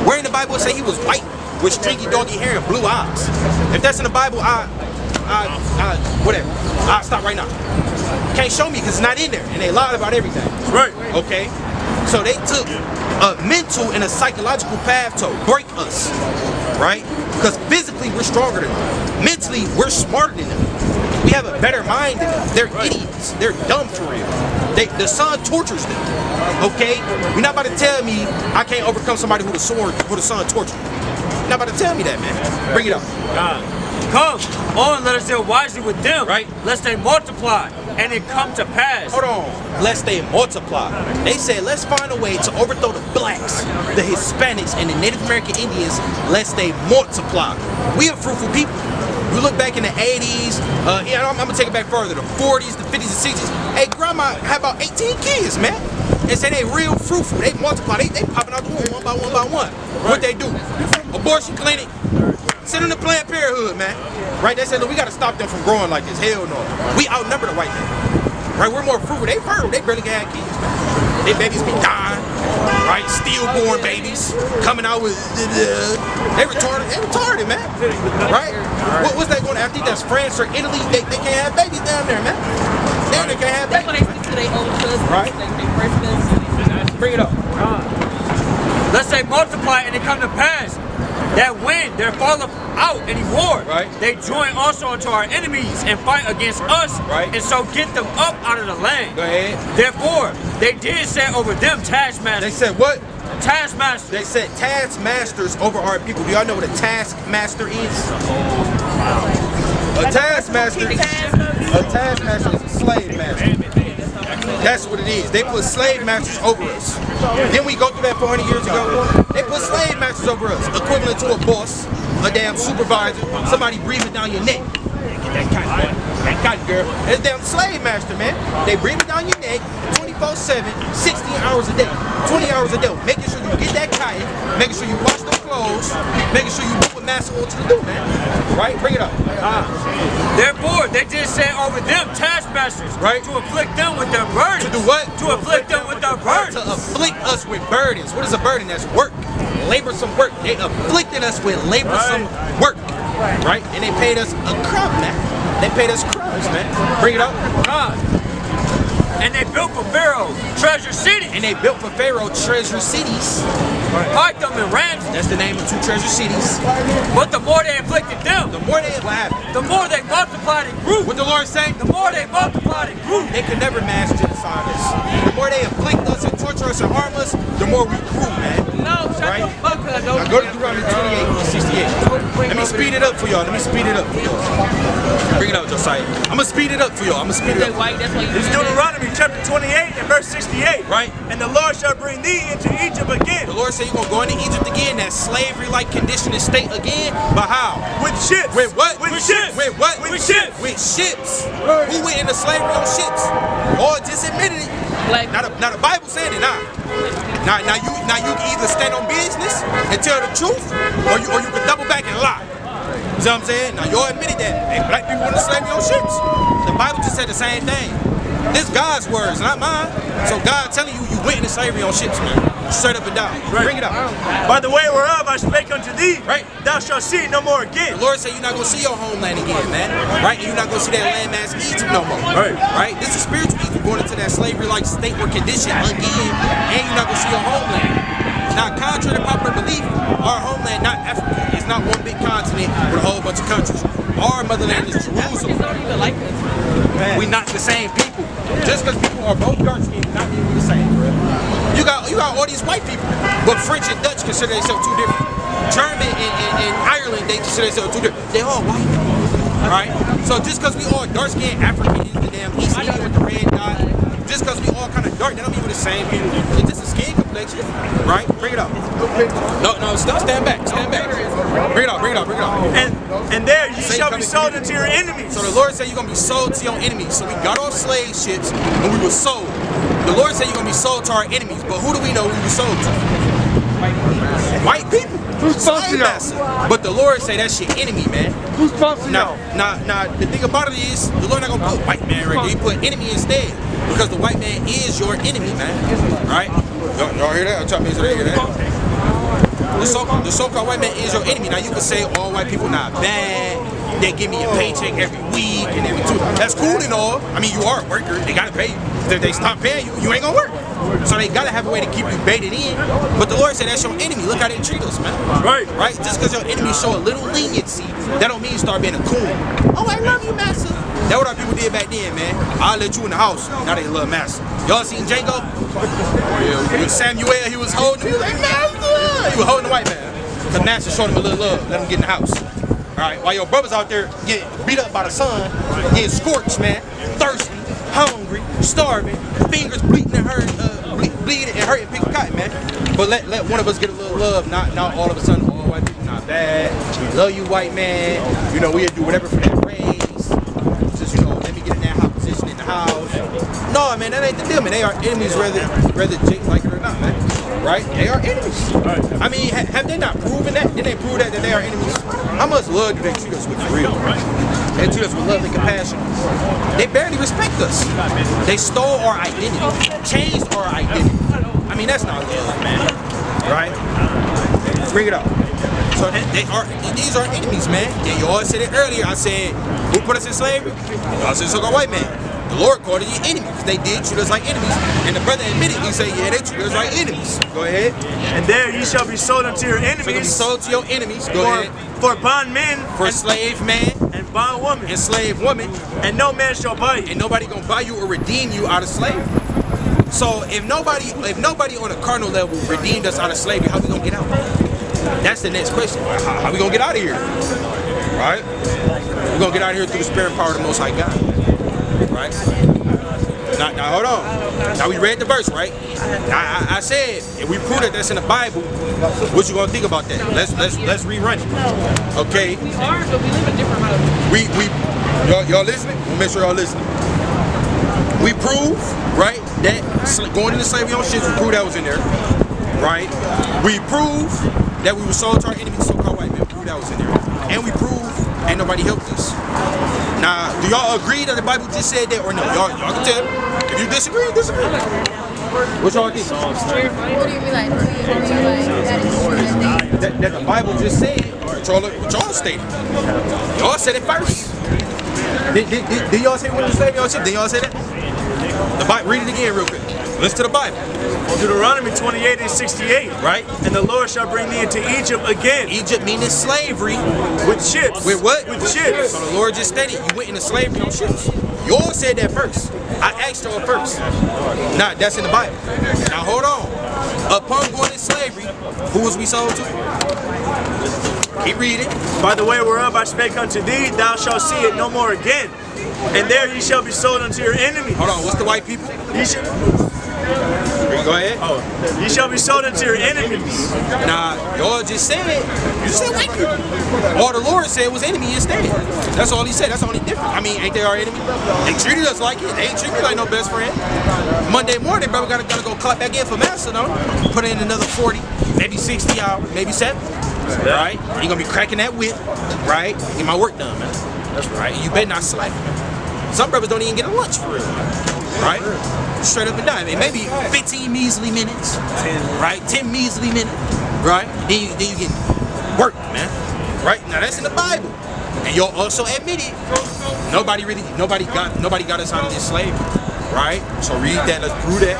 Where in the Bible it say he was white with stringy doggy hair and blue eyes? If that's in the Bible, whatever. I'll stop right now. Can't show me because it's not in there. And they lied about everything. Right. Okay? So they took a mental and a psychological path to break us. Right? Because physically we're stronger than them. Mentally we're smarter than them. We have a better mind than them. They're idiots. They're dumb for real. The sun tortures them. Okay? You're not about to tell me I can't overcome somebody who the sun tortures. You're not about to tell me that, man. Bring it up. Come on, let us deal wisely with them, right? Lest they multiply and it come to pass. Hold on, lest they multiply. They said, let's find a way to overthrow the blacks, the Hispanics, and the Native American Indians, lest they multiply. We are fruitful people. We look back in the 80s, I'm gonna take it back further, the 40s, the 50s, and 60s. Hey, grandma had about 18 kids, man. And say they real fruitful. They multiply. They popping out the womb one by one by one. What they do? Abortion clinic. Send them to Planned Parenthood, man. Right? They said, look, we got to stop them from growing like this. Hell no. We outnumber the white man. Right? We're more fruitful. They fertile. They barely can have kids, man. Their babies be dying, right? Stillborn babies coming out with they retarded, man. Right? What's that going to? I think that's France or Italy. They can't have babies down there, man. They can't have That's babies. when they stick to their own cousins. Right. Like their first cousins. Bring it up. Let's say multiply and it come to pass that when they're falling out anymore, Right. they join also into our enemies and fight against us, Right. and so get them up out of the land. Go ahead. Therefore, they did set over them taskmasters. They said what? Taskmasters. They said taskmasters over our people. Do y'all know what a taskmaster is? A taskmaster is a slave master. That's what it is. They put slave masters over us. Then we go through that 400 years ago. They put slave masters over us, equivalent to a boss, a damn supervisor, somebody breathing down your neck. Get that cotton, boy. That cotton, girl. It's a damn slave master, man. They breathing down your neck 24/7, 16 hours a day, 20 hours a day, making sure you get that cotton, making sure you wash those clothes, making sure you do what master wants you to do, man. Right? Bring it up. Therefore, they did set over them taskmasters, Right. to afflict them with their burdens. To do what? To afflict them with their burdens. To afflict us with burdens. What is a burden? That's work. Laborsome work. They afflicted us with laborsome work. Right? And they paid us a crumb, man. They paid us crumbs, man. Bring it up. And they built for Pharaoh treasure cities. And they built for Pharaoh treasure cities. Hide them in Ramses. That's the name of 2 treasure cities. But the more they afflicted them, The more they what happened. the more they multiplied and grew. What the Lord say? The more they multiplied and grew. They could never mass genocide us. The more they afflict us and torture us and harm us, the more we grew, man. No, shut Right. the fuck up. Don't Now go to Deuteronomy 28 and 68. Let me speed it up for y'all. Bring it up, Josiah. I'm gonna speed it up for y'all. I'm gonna speed it They up. white, that's why you It's Deuteronomy chapter 28 and verse 68. Right. And the Lord shall bring thee into Egypt again The Lord said you're gonna go into Egypt again, that slavery-like condition and state again. But how? with ships. With what? With ships. With what? With ships. With ships. Who went into slavery on ships? Or just admitted it. Black. Now the Bible said it now. Now you can either stand on business and tell the truth, or you can double back and lie. You know what I'm saying? Now y'all admitted that hey, black people went to slavery on ships. The Bible just said the same thing. This God's words, not mine. So God telling you went into slavery on ships, man. Straight up and down. Bring it up. By the way whereof I spake unto thee, Right. thou shalt see it no more again. The Lord said you're not gonna see your homeland again, man. Right? And you're not gonna see that landmass Egypt no more. Right. Right? This is spiritual Egypt going into that slavery-like state or condition again, and you're not gonna see your homeland. Now, contrary to popular belief, our homeland, not Africa, is not one big continent with a whole bunch of countries. Our motherland is Jerusalem. don't even like this. We not the same people. Just because people are both dark skinned, not mean we're the same, bro. You got all these white people, but French and Dutch consider themselves two different. German and Ireland, they consider themselves two different. They all white, right? So just because we all dark skinned Africans, the damn East Indian with the red dot, just because we all kind of dark, that don't mean we're the same people. It's just a skin complexion, right? Bring it up. No, stand back. Bring it up. And there ye Satan shall be coming sold to into your enemies. So the Lord said you're going to be sold to your enemies. So we got off slave ships and we were sold. The Lord said you're going to be sold to our enemies. But who do we know we were sold to? White people. Who's supposed to know? Master. But the Lord say that's your enemy, man. Who's supposed to know? Now, the thing about it is, the Lord not going to put white man right there. He put enemy instead. Because the white man is your enemy, man. Right? Y'all hear that? I'm trying to hear that. The so-called white man is your enemy. Now you can say all white people not bad. They give me a paycheck every week and every 2. That's cool and all. I mean, you are a worker. They gotta pay you. If they stop paying you, you ain't gonna work. So they gotta have a way to keep you baited in. But the Lord said that's your enemy. Look how they treat us, man. Right. Right? Just because your enemy show a little leniency, that don't mean you start being a coon. Oh, I love you, master. That's what our people did back then, man. I'll let you in the house. Now they love master. Y'all seen Django? Yeah. With Samuel, he was holding. He was like, master. He was holding the white man. The master showed him a little love. Let him get in the house. Alright, while your brothers out there get beat up by the sun, getting scorched, man, thirsty, hungry, starving, fingers bleeding and hurting, bleeding and hurting, picking cotton, man. But let one of us get a little love, not all of a sudden, all white people not bad. We love you, white man. You know, we'll do whatever for that raise. Just, you know, let me get in that hot position in the house. No, man, that ain't the deal, man. They are enemies whether Jake like it or not, man. right? They are enemies. I mean, have they not proven that? Didn't they prove that they are enemies? How much love do they treat us with for real? They treat us with love and compassion. They barely respect us. They stole our identity, changed our identity. I mean, that's not love, man. Right? Bring it up. So these are enemies, man. And you all said it earlier. I said, who put us in slavery? Y'all said so-called white man. The Lord called it your enemies. They did treat us like enemies. And the brother admitted, he said, yeah, they treat us like enemies. Go ahead. And there ye shall be sold unto your enemies. So you're gonna be sold to your enemies. Go ahead. For bondmen. For slave man. And bondwoman. And slave woman. And no man shall buy you. And nobody gonna buy you or redeem you out of slavery. So if nobody on a carnal level redeemed us out of slavery, how we gonna get out? That's the next question. How we gonna get out of here? Right? We're gonna get out of here through the spirit and power of the Most High God. Right? Now hold on. Now we read the verse, right? I said if we prove that that's in the Bible, what you gonna think about that? Let's rerun it. Okay. We are, but we live a different life. Y'all listening? We'll make sure y'all listening. We prove, right, that going into slavery on ships, we prove that was in there, right? We prove that we were sold to our enemies, so-called white men. We prove that was in there. And we prove ain't nobody helped us. Now, do y'all agree that the Bible just said that or no? Y'all can tell. If you disagree, disagree. What y'all think? What do you mean, like, that the Bible just said, or y'all stated. Y'all said it first. Did y'all say when you slavery on ship? Did y'all say that? The Bible, read it again real quick. Listen to the Bible. Deuteronomy 28:68. Right. And the Lord shall bring thee into Egypt again. Egypt meaning slavery. With ships. With what? With ships. So the Lord just stated you went into slavery on ships. You all said that first. I asked y'all first. Nah, that's in the Bible. Now hold on. Upon going in slavery, who was we sold to? Keep reading. By the way whereof I spake unto thee, thou shalt see it no more again. And there ye shall be sold unto your enemies. Hold on, what's the white people? Go ahead. Oh, ye shall be sold unto your enemies. Nah, y'all just said white people. All the Lord said was enemy instead. That's all he said. That's the only difference. I mean, ain't they our enemy? They treated us like it. They ain't treat me like no best friend. Monday morning, brother, gotta go clock back in for master, though. Put in another 40, maybe 60 hours, maybe 70. Right? You gonna be cracking that whip, right? Get my work done, man. That's right. You better not slack. Some brothers don't even get a lunch for real, right? Straight up and down. I mean, maybe 15 measly minutes, right? 10 measly minutes, right? Then you get work, man. Right? Now that's in the Bible, and you'll also admit it. Nobody got us out of this slavery, right? So read that. Let's prove that.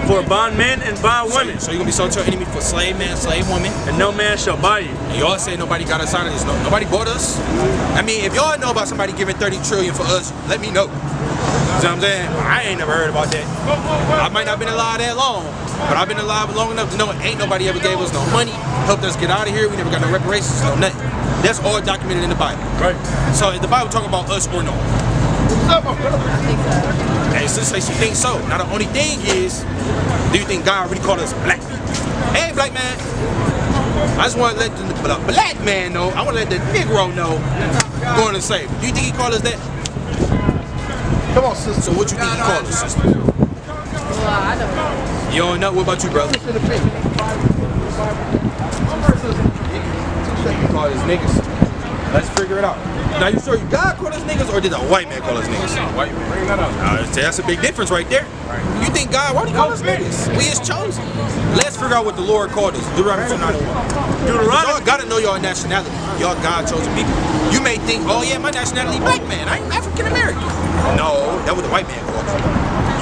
For bondmen and bondwomen. So you're gonna be sold to your enemy for slave man, slave woman. And no man shall buy you. And y'all say nobody got us out of this. Nobody bought us. I mean, if y'all know about somebody giving 30 trillion for us, let me know. You know what I'm saying? I ain't never heard about that. I might not been alive that long, but I've been alive long enough to know ain't nobody ever gave us no money, helped us get out of here. We never got no reparations, no nothing. That's all documented in the Bible. Right. So is the Bible talking about us or no? And since she thinks so, now the only thing is, do you think God really called us black people? Hey, black man. I just want to let the black man know. I want to let the Negro know going to slavery. Do you think he called us that? Come on, sister. So what you think he called us, sister? Well, I don't know. You don't know? What about you, brother? He called us niggas. Let's figure it out. Now, you sure God called us niggas, or did a white man call us niggas? White man. Bring that up. That's a big difference right there. You think God, why do he call us niggas? We is chosen. Let's figure out what the Lord called us. Deuteronomy 2:91. Y'all gotta know your nationality. Y'all God chosen people. You may think, oh yeah, my nationality black man. I ain't African American. No, that was the white man called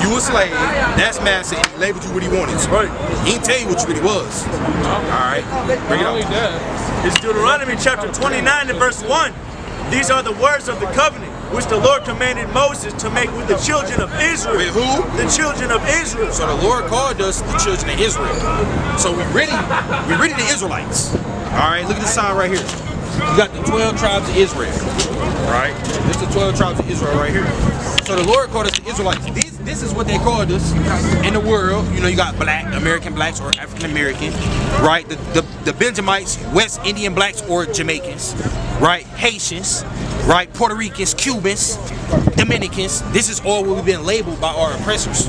you. You a slave. That's massa. He labeled you what he wanted. Right. He didn't tell you what you really was. All right. Bring it up. It's Deuteronomy chapter 29 and verse 1. These are the words of the covenant which the Lord commanded Moses to make with the children of Israel. With who? The children of Israel. So the Lord called us the children of Israel. So we really the Israelites. All right, look at the sign right here. You got the 12 tribes of Israel. Right? This is the 12 tribes of Israel right here. So the Lord called us the Israelites. This is what they called us in the world. You know, you got black, American blacks or African American, right? The Benjamites, West Indian blacks or Jamaicans, right? Haitians, right? Puerto Ricans, Cubans, Dominicans. This is all what we've been labeled by our oppressors.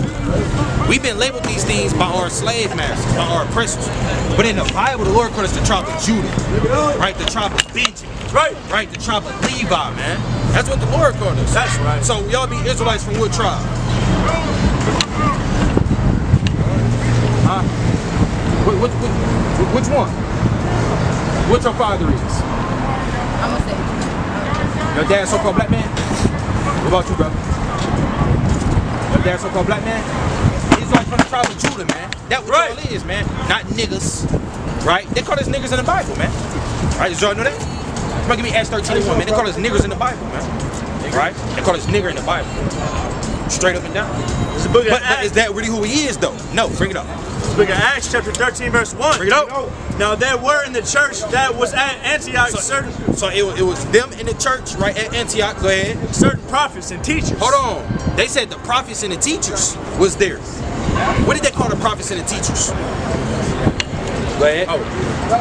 We've been labeled these things by our slave masters, by our oppressors. But in the Bible, the Lord called us the tribe of Judah, right? The tribe of Benjamin, right? The tribe of Levi, man. That's what the Lord called us. That's right. So y'all be Israelites from what tribe? Huh? Which one? What your father is? I'm gonna say. Your dad so-called black man? What about you, brother? Your dad so-called black man? He's like from the tribe of Judah, man. That what y'all is, man. Not niggas, right? They call us niggas in the Bible, man. Right? Did y'all know that? Somebody give me Acts 13:1, man. They call us niggers in the Bible, man. Right? They call us nigger in the Bible. Straight up and down. But is that really who he is, though? No, bring it up. Look at Acts chapter 13, verse 1. Bring it up. Now there were in the church that was at Antioch So it was them in the church, right, at Antioch. Go ahead. certain prophets and teachers. Hold on. They said the prophets and the teachers was there. What did they call the prophets and the teachers? Go ahead.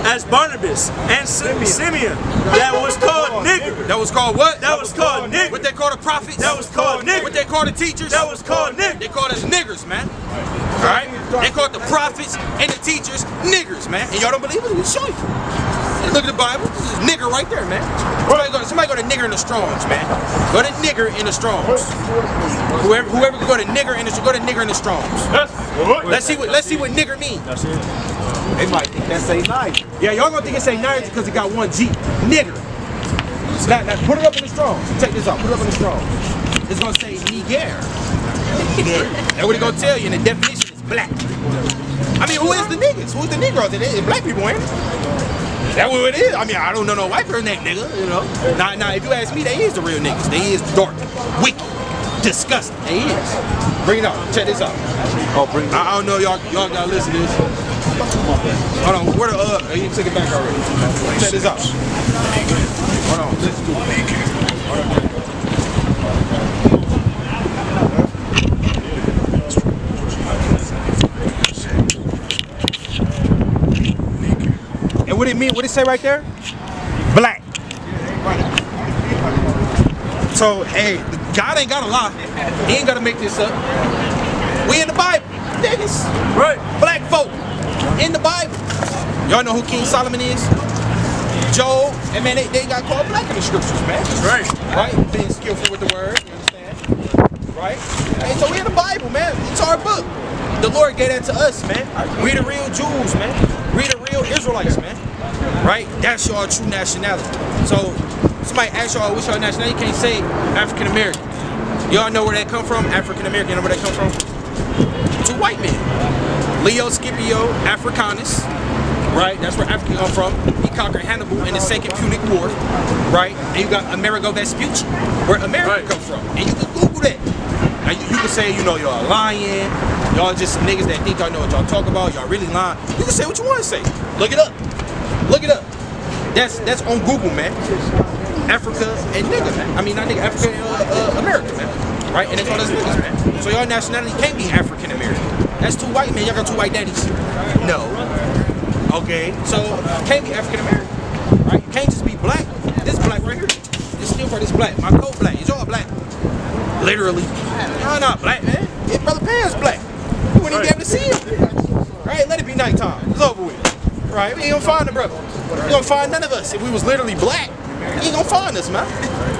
As Barnabas and Simeon. That was called nigger. That was called what? That was called nigger. What they call the prophets? That was called nigger. What they call the teachers? That was called nigger. They called us niggers, man. Alright? They called the prophets and the teachers niggers, man. And y'all don't believe it? We'll show you. And look at the Bible. This is nigger right there, man. Somebody go to nigger in the Strongs, man. Go to nigger in the Strongs. Whoever can go to nigger in the Strongs. Let's see what nigger means. They might think that say nice. Yeah, y'all gonna think it say nice because it got one G. Nigger. Now put it up in the Strongs. Check this out. Put it up in the Strongs. It's gonna say nigger. That's what it's gonna tell you, and the definition is black. I mean, who is the niggas? Who's the Negroes? It's black people, ain't it? That's what it is. I mean, I don't know no white person named nigga, you know. Now, if you ask me, they is the real niggas. They is dark, wicked, disgusting. They is. Bring it out. Check this out. Oh, bring it. I don't know, y'all gotta listen to this. Hold on, where the you took it back already. Check this out. Hold on, listen to it. And what it mean? What it say right there? Black. So, hey, God ain't gotta lie. He ain't gotta make this up. We in the Bible, niggas. Right. Black folk in the Bible. Y'all know who King Solomon is? Job. And man, they got called black in the scriptures, man. Right. Right? Being skillful with the word, you understand? Right? Hey, so we in the Bible, man. It's our book. The Lord gave that to us, man. We the real Jews, man. We the real Israelites, man. Right? That's your true nationality. So somebody asks y'all what's your nationality, you can't say African American. Y'all know where that come from? African American, you know where that come from? Two white men. Leo Scipio Africanus, right? That's where Africa come from. He conquered Hannibal in the Second Punic War, right? And you got Amerigo Vespucci, where America comes from. And you can Google that. Now you can say, you know, y'all lying. Y'all just some niggas that think y'all know what y'all talk about. Y'all really lying. You can say what you want to say. Look it up. Look it up. That's on Google, man. Africa and nigga, man. I mean, not nigga, Africa and America, man. Right? And they call us niggas, man. So y'all nationality can't be African American. That's two white men. Y'all got two white daddies. No. Okay. So can't be African American. Right? You can't just be black. This black right here. This steel part is black. My coat black. It's all black. Literally. Y'all not black, man. His brother Pan's black. You wouldn't even be able to see him. Right? Let it be nighttime. It's over with. Right? We ain't gonna find the brother. We gonna find none of us. If we was literally black, you ain't gonna find us, man.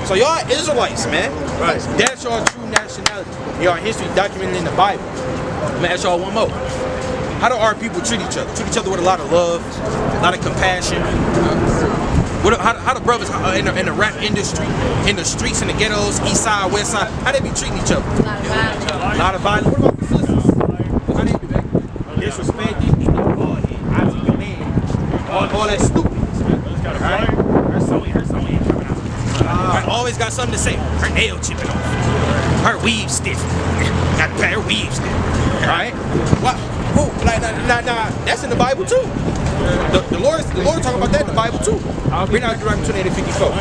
So y'all Israelites, man. Right. That's your true nationality. Y'all history documented in the Bible. I'm gonna ask y'all one more. How do our people treat each other? Treat each other with a lot of love, a lot of compassion. How the brothers in the rap industry, in the streets, in the ghettos, east side, west side, how they be treating each other? A lot of violence. What about the sisters? How they be disrespecting? All that stupid. Right? Her always got something to say. Her nail chipping off. Her weave stiff. Got her weave stiff. Right? What? Who? Nah. That's in the Bible too. The Lord talking about that in the Bible too. Bring out Deuteronomy 28:54.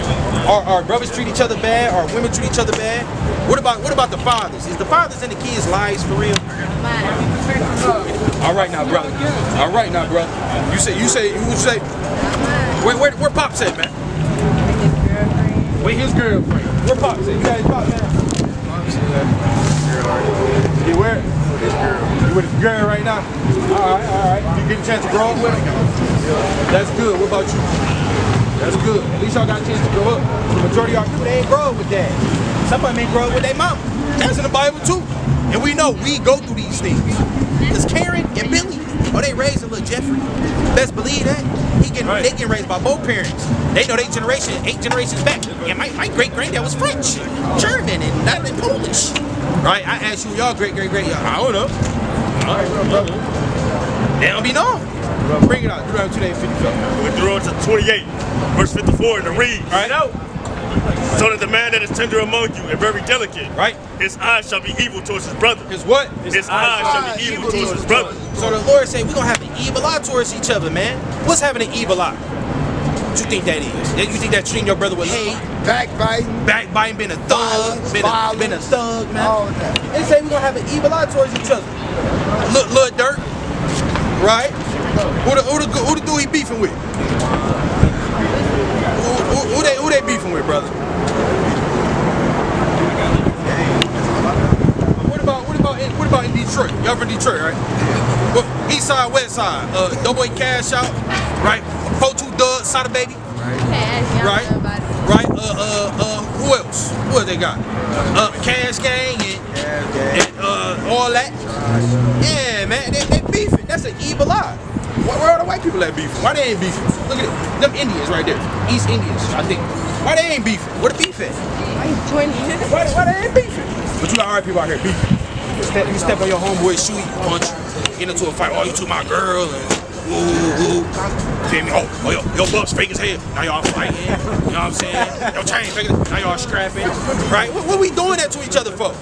Our brothers treat each other bad. Our women treat each other bad. What about the fathers? Is the fathers and the kids lives for real? All right now, brother. All right now, brother. You say. Where Pops at, man? Wait, his girlfriend. Where Pops at? You got his Pops, man? Yeah, where? with this girl. You with this girl right now? All right. You getting a chance to grow up with her? That's good. What about you? That's good. At least y'all got a chance to grow up. The majority of y'all people, they ain't grow up with dad. Somebody may grow up with their mom. That's in the Bible too. And we know we go through these things. Because Karen and Billy, they raising little Jeffrey. Best believe that. They getting raised by both parents. They know 8 generations back. And my great granddad was French, German, and not in Polish. Right? I asked you, y'all great, y'all. I don't know. They don't be known. Bring it out. Deuteronomy 58:54. We throw it to 28, verse 54, and it reads. All right, out. So that the man that is tender among you and very delicate, right, his eyes shall be evil towards his brother. His what? His eyes shall be evil towards his brother. So the Lord said we're going to have an evil eye towards each other, man. What's having an evil eye? What you think that is? You think that treating your brother with hate? Backbiting, being a thug, being a thug, man. All that. They say we're going to have an evil eye towards each other. Look, Dirt, right? Who the dude he beefing with? Who they beefing with, brother? What about in Detroit? Y'all from Detroit, right? Well, East side, West side. Doughboy CashApp, right? Po2 Dub, Sada Baby, right? Who else? Who else they got? Cash Gang and all that. Yeah, man, they beefing. That's an evil eye. Where are the white people that beefing? Why they ain't beefing? Look at it. Them Indians right there. East Indians, I think. Why they ain't beefing? Where the beef at? Why they ain't beefing? But you got our people out here beefing. You step on your homeboy, shoot, you punch, get into a fight. Oh, you took my girl, and ooh. Feel me? Oh, your buck's fake as hell. Now y'all fighting. You know what I'm saying? Your chain fake. Now y'all scrapping. Right? What we doing that to each other for?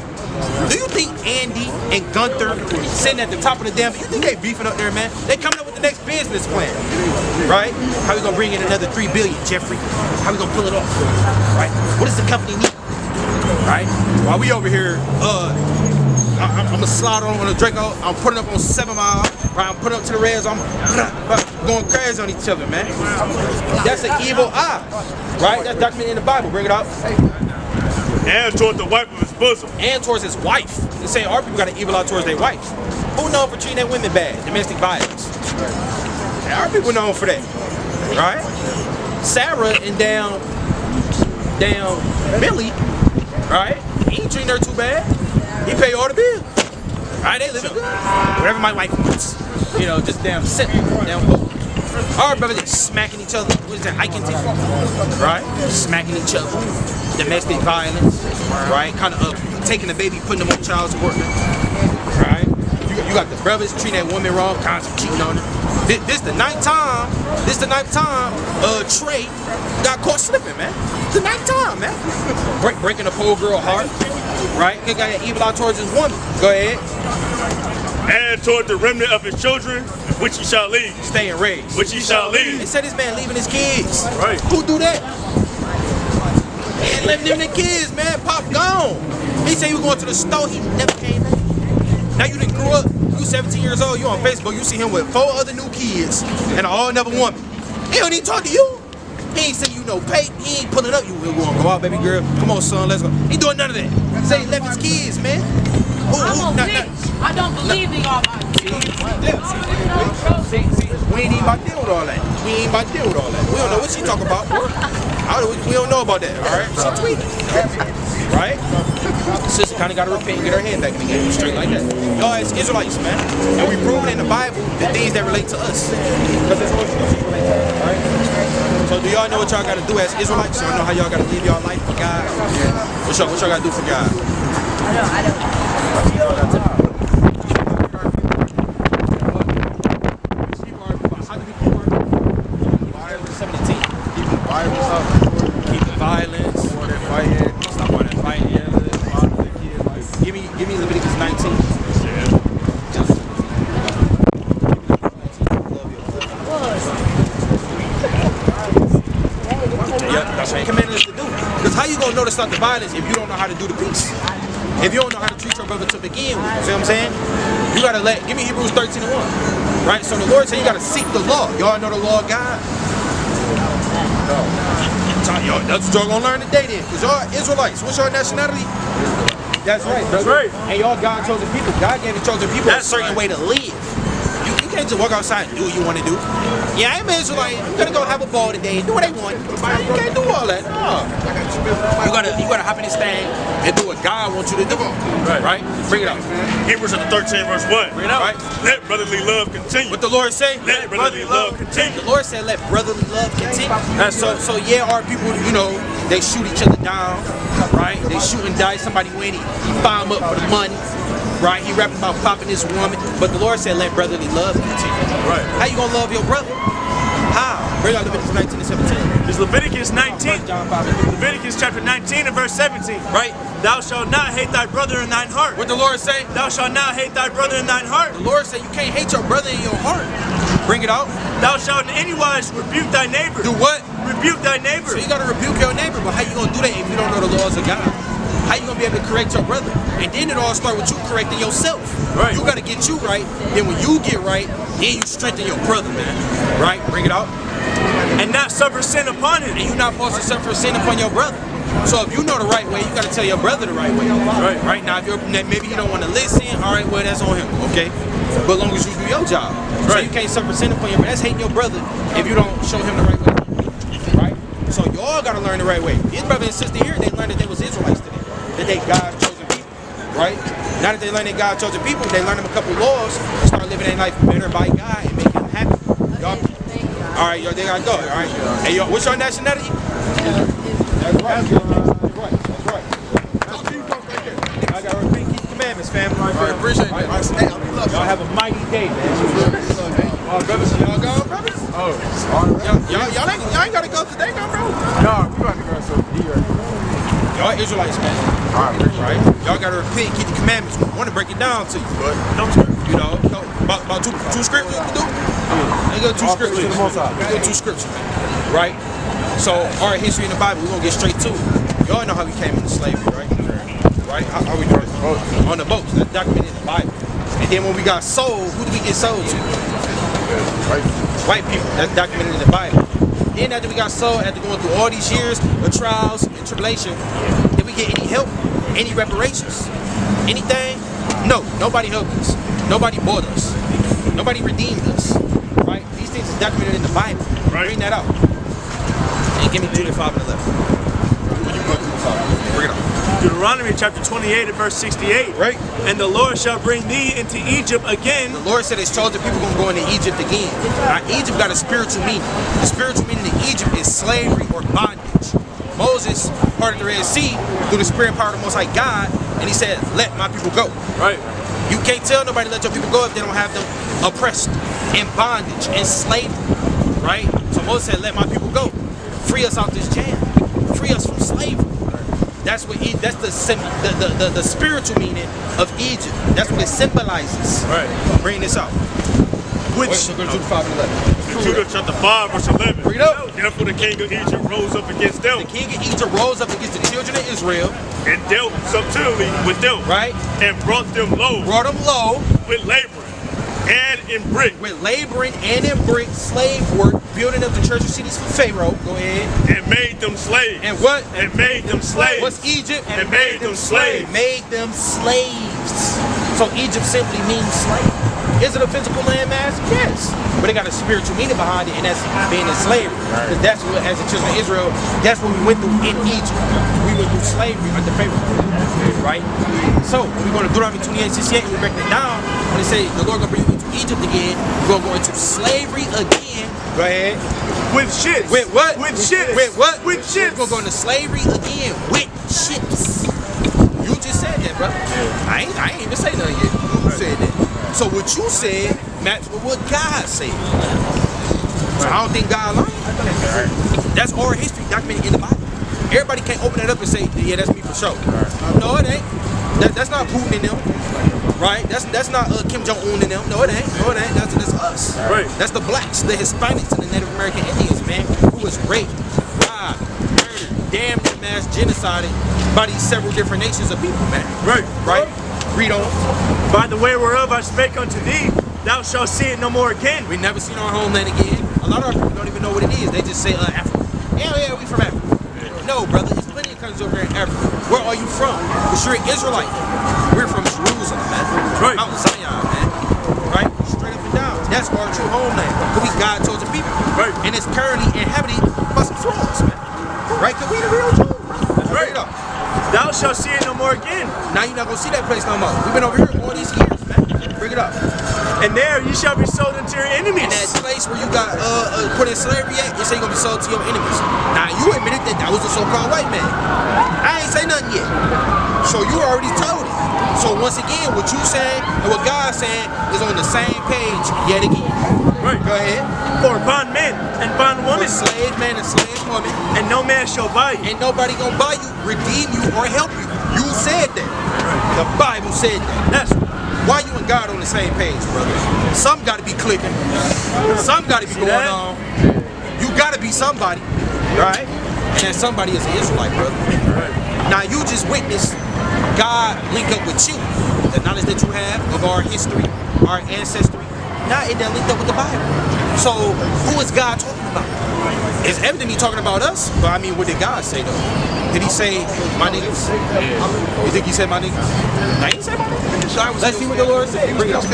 Do you think Andy and Gunther sitting at the top of the damn? You think they beefing up there, man? They coming up with the next business plan, right? How we gonna bring in another $3 billion, Jeffrey? How we gonna pull it off, right? What does the company need, right? While we over here, I'm gonna slide on the Draco. I'm putting up on 7 Mile. Right? I'm putting up to the Reds. I'm going crazy on each other, man. That's an evil eye, right? That's documented in the Bible. Bring it out. And towards the wife of his bosom. And towards his wife. They say our people got an evil eye towards their wife. Who known for treating their women bad? Domestic violence. Yeah, our people known for that, right? Sarah and down Billy, right? He ain't treating her too bad. He pay all the bills. Right? They living good. Whatever my wife wants. You know, just damn simple. Damn hope. Our brothers they smacking each other. What is that? Hiking team? Right? Smacking each other. Domestic violence. Right? Kind of taking the baby, putting them on child support. Right? You got the brothers treating that woman wrong, constantly cheating on her. This the ninth time. Trey got caught slipping, man. It's the ninth time, man. Breaking a poor girl heart. Right? He got an evil eye towards his woman. Go ahead. And toward the remnant of his children, which he shall leave. Staying raised. Which he shall leave. They said this man leaving his kids. Right. Who do that? He ain't leaving the kids, man. Pop gone. He said he was going to the store. He never came back. Now you done grew up. You 17 years old. You on Facebook. You see him with 4 other new kids and an all-another woman. He don't even talk to you. He ain't sending you no pay. He ain't pulling up. You want to go out, baby girl? Come on, son. Let's go. He doing none of that. He say he left his kids, man. I don't believe in all my kids. See, we ain't even about to deal with all that. We don't know what she talking about. We don't know about that, all right? She tweeting, right? Sister kind of got to repent and get her head back in the game, straight like that. Y'all as Israelites, man. And we proven in the Bible the things that relate to us. Because that's what relate to, all right? So do y'all know what y'all got to do as Israelites? Y'all know how y'all got to live y'all life for God? What y'all got to do for God? I don't. Keep the violence. Stop all that fighting. Give me Leviticus 19. Yeah, that's what he commanded us to do. Because how you gonna know to stop the violence if you don't know how to do the peace? If you don't know how to treat your brother to begin with, see what I'm saying? You gotta give me Hebrews 13:1. Right? So the Lord said you gotta seek the law. Y'all know the law of God? No. Y'all, that's what y'all gonna learn today then. Because y'all Israelites. What's your nationality? That's right, brother. That's right. And y'all God chosen people. God gave the chosen people That's a certain way to live. You can't just walk outside and do what you want to do. Yeah, I ain't Israelite. You gotta go have a ball today and do what they want. You can't do all that. No. You gotta hop in this thing and do what God wants you to do. Right? Bring it out. Hebrews chapter 13, verse 1. Bring it out. Right? Let brotherly love continue. What the Lord say? Let brotherly love continue. The Lord said, let brotherly love continue. So yeah, our people, you know, they shoot each other down, right? They shoot and die. Somebody win, he fire him up for the money, right? He rapping about popping this woman, but the Lord said, let brotherly love continue. Right. How you gonna love your brother? How? Bring out Leviticus 19 and 17. It's Leviticus 19. John 5. Leviticus chapter 19 and verse 17. Right? Thou shalt not hate thy brother in thine heart. What the Lord say? Thou shalt not hate thy brother in thine heart. The Lord said you can't hate your brother in your heart. Bring it out. Thou shalt in any wise rebuke thy neighbor. Do what? Rebuke thy neighbor. So you gotta rebuke your neighbor, but how you gonna do that if you don't know the laws of God? How you gonna be able to correct your brother? And then it all start with you correcting yourself. Right. You gotta get you right. Then when you get right, then you strengthen your brother, man. Right? Bring it out. And not suffer sin upon him. And you're not supposed to suffer sin upon your brother. So if you know the right way, you gotta tell your brother the right way. Right. Right now, if maybe he don't want to listen, all right, well that's on him, okay? But as long as you do your job, so Right. you can't suffer sin upon your brother. That's hating your brother if you don't show him the right way. Right? So y'all gotta learn the right way. His brother and sister here, they learned that they was Israelites today, that they God's chosen people. Right? Now that they learn that God's chosen people, they learn them a couple laws and start living their life better by God and make him happy. Y'all, all right, y'all, they gotta go. All right. Hey, y'all, what's your nationality? That's right. That's right. I gotta repeat, keep the commandments, family. I appreciate that. Hey, Y'all have a mighty day, man. Oh, brothers, y'all go, brothers? Oh, Y'all ain't gotta go today, no, bro. no, we about to go so here. Y'all Israelites, man. All right. Y'all gotta repent, keep the commandments. I want to break it down to you, but you know, about two scriptures you can do. They go two scriptures. We go two scriptures, man. Right? So our history in the Bible, we're gonna get straight to it. Y'all know how we came into slavery, right? Right? How we doing? On the boats. That's documented in the Bible. And then when we got sold, who did we get sold to? White people. That's documented in the Bible. Then after we got sold, after going through all these years of trials and tribulation, did we get any help? Any reparations? Anything? No. Nobody helped us. Nobody bought us. Nobody redeemed us. Right? These things is documented in the Bible. Right. Bring that out. And give me 2:5 and 11. Bring it out. Deuteronomy chapter 28 and verse 68. Right? And the Lord shall bring thee into Egypt again. The Lord said his chosen people gonna go into Egypt again. Now Egypt got a spiritual meaning. The spiritual meaning in Egypt is slavery or bondage. Moses parted the Red Sea through the spirit and power of the Most High God, and he said, let my people go. Right. You can't tell nobody to let your people go if they don't have them oppressed, in bondage, in slavery. Right? So Moses said, let my people go. Free us out this jam. Free us from slavery. That's what that's the spiritual meaning of Egypt. That's what it symbolizes. Right. Bring this out. Which Go to 5 and 11. Judah chapter 5, verse 11. Bring it up. Therefore the king of Egypt rose up against them The king of Egypt rose up against the children of Israel, and dealt subtilely with them, right? and brought them low Brought them low with laboring and in brick, with laboring and in brick, slave work, building up the treasure cities for Pharaoh. Go ahead. and made them slaves. And what? And made them slaves. What's Egypt? And made them slaves. Made them slaves. So Egypt simply means slave. Is it a physical landmass? Yes. But it got a spiritual meaning behind it, and that's being in slavery. Because that's what, as the children of Israel, that's what we went through in Egypt. We went through slavery under Pharaoh. Right? So, when we go to Deuteronomy 28:68, we break it down. When they say the Lord gonna bring you into Egypt again, we're gonna go into slavery again. Go ahead. with ships. With what? With ships. With what? With ships. We're gonna go into slavery again with ships. You just said that, bro. I ain't even say nothing yet. You said that. So what you said matched with what God said. So I don't think God lied. That's oral history documented in the Bible. Everybody can't open that up and say, yeah, that's me for sure. No, it ain't. That's not Putin in them. Right? That's not Kim Jong-un in them. No, it ain't. No, it ain't. That's us. Right. That's the blacks, the Hispanics, and the Native American Indians, man, who was raped, robbed, murdered, damn near mass genocided by these several different nations of people, man. Right. Right? Read on. By the way whereof I spake unto thee, thou shalt see it no more again. We never seen our homeland again. A lot of our people don't even know what it is. They just say Africa. Yeah, we from Africa. No, brother. There's plenty of countries over here in Africa. Where are you from? Because you're an Israelite. We're from Jerusalem, man. Right. Mount Zion, man. Right? Straight up and down. That's our true homeland. Because we God chosen people. Right. And it's currently inhabited by some frauds, man. Right? Because we the real Jews. Right. Straight up. Thou shalt see it no more again. Now you're not going to see that place no more. We've been over here all these years, man. Bring it up. And there you shall be sold unto your enemies. And that place where you got put in slavery at, you say you're going to be sold to your enemies. Now you admitted that that was the so-called white man. I ain't say nothing yet. So you already told it. So once again, what you saying and what God's saying is on the same page yet again. Right. Go ahead. For bondmen and bondwomen. For slave man and slave woman. And no man shall buy you. Ain't nobody gonna buy you, redeem you, or help you. You said that. The Bible said that. That's why you and God on the same page, brothers? Some gotta be clicking. Some gotta be going on. You gotta be somebody, right? And that somebody is an Israelite, brother. Now you just witnessed God link up with you. The knowledge that you have of our history, our ancestry. Now it done linked up with the Bible. So who is God talking about? It's evident he talking about us, but I mean, what did God say though? Did he say my niggas? You think he said my niggas? No, he didn't say my niggas. Let's see what the Lord said. Bring it up.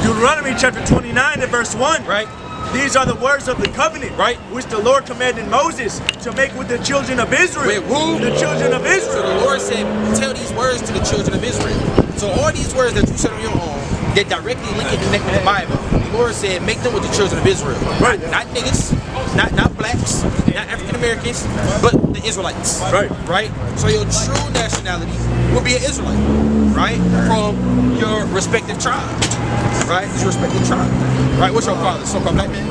Deuteronomy chapter 29 and verse 1. Right. These are the words of the covenant, right, which the Lord commanded Moses to make with the children of Israel. Wait, who? The children of Israel. So the Lord said, tell these words to the children of Israel. So all these words that you said on your own, that directly link and connect with the Bible. The Lord said, make them with the children of Israel. Right. Not niggas, not blacks, not African Americans, but the Israelites. Right. Right? So your true nationality will be an Israelite. Right? From your respective tribe. Right? It's your respective tribe. Right? What's your father? So-called black man?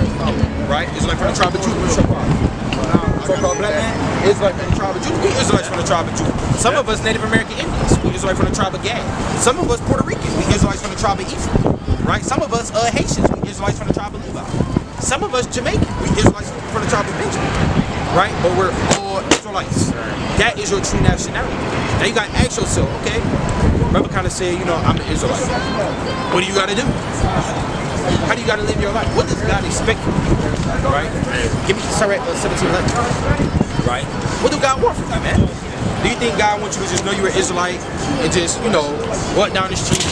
Right? Israelite from the tribe of Judah. What's your father? So-called black man? Israelite from the tribe of Judah. We Israelites from the tribe of Judah. Some of us Native American Indians. We Israelites from the tribe of Gad. Some of us Puerto Rican. We Israelites from the tribe of Ephraim. Right? Some of us Haitians. We Israelites from the tribe of Levi. Some of us Jamaican. We Israelites from the tribe of Benjamin. Right? But we're all Israelites. That is your true nationality. Now you gotta ask yourself, okay, brother kind of said, you know, I'm an Israelite. What do you gotta do? How do you gotta live your life? What does God expect from you? Right? Give me sorry, 17:11. Right? What do God want from you, man? Do you think God wants you to just know you're an Israelite and just, you know, walk down the street,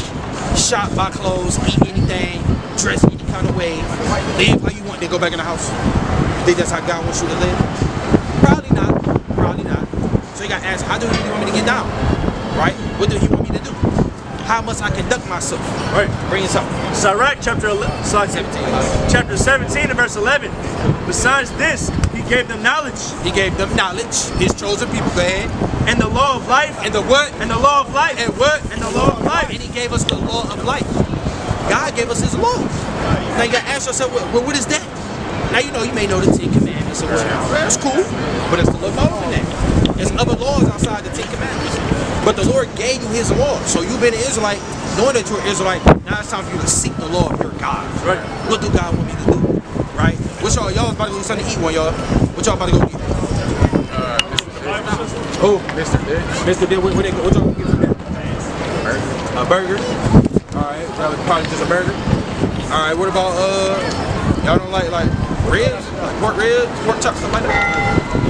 shop, buy clothes, eat anything, dress any kind of way, live how you want, then go back in the house? You think that's how God wants you to live? Probably not. Probably not. So you gotta ask, how do He want me to get down? Right? What do He want me to do? How must I conduct myself? Right. Bring us up. Sirach chapter 17 and verse 11. Besides this, He gave them knowledge. He gave them knowledge. His chosen people. Go ahead. And the law of life. And the what? And the law of life. And what? And the law of life. And He gave us the law of life. God gave us His law. Now you gotta ask yourself, well, what is that? Now you know, you may know the 10 Commandments. That's cool, but it's a little more than that. There's other laws outside the 10 Commandments. But the Lord gave you His law. So you've been an Israelite, knowing that you're an Israelite, now it's time for you to seek the law of your God. Right. What do God want me to do? Right? What y'all about to go something to eat one, y'all? What y'all about to go eat? Oh, Mr. Dick. Mr. Dick, what y'all gonna get from there? A burger. Alright, probably just a burger. Alright, what about y'all don't like ribs? Like pork ribs, pork chops, stuff like that?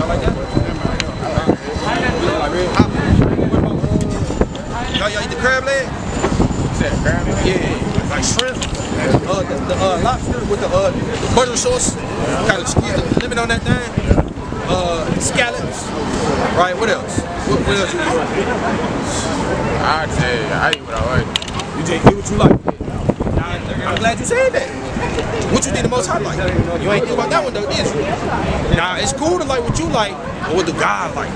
Y'all like that? You don't like ribs? What about y'all eat the crab leg? You said crab leg? Yeah, like shrimp. The lobster with the butter sauce. Kind of squeeze the lemon on that thing. Scallops. Right, what else? What else you eat? I'd say I eat what I like. You just eat what you like. I'm glad you said that. What you think the most high like? You ain't think about that one though, did you? Now it's cool to like what you like, but what do God like?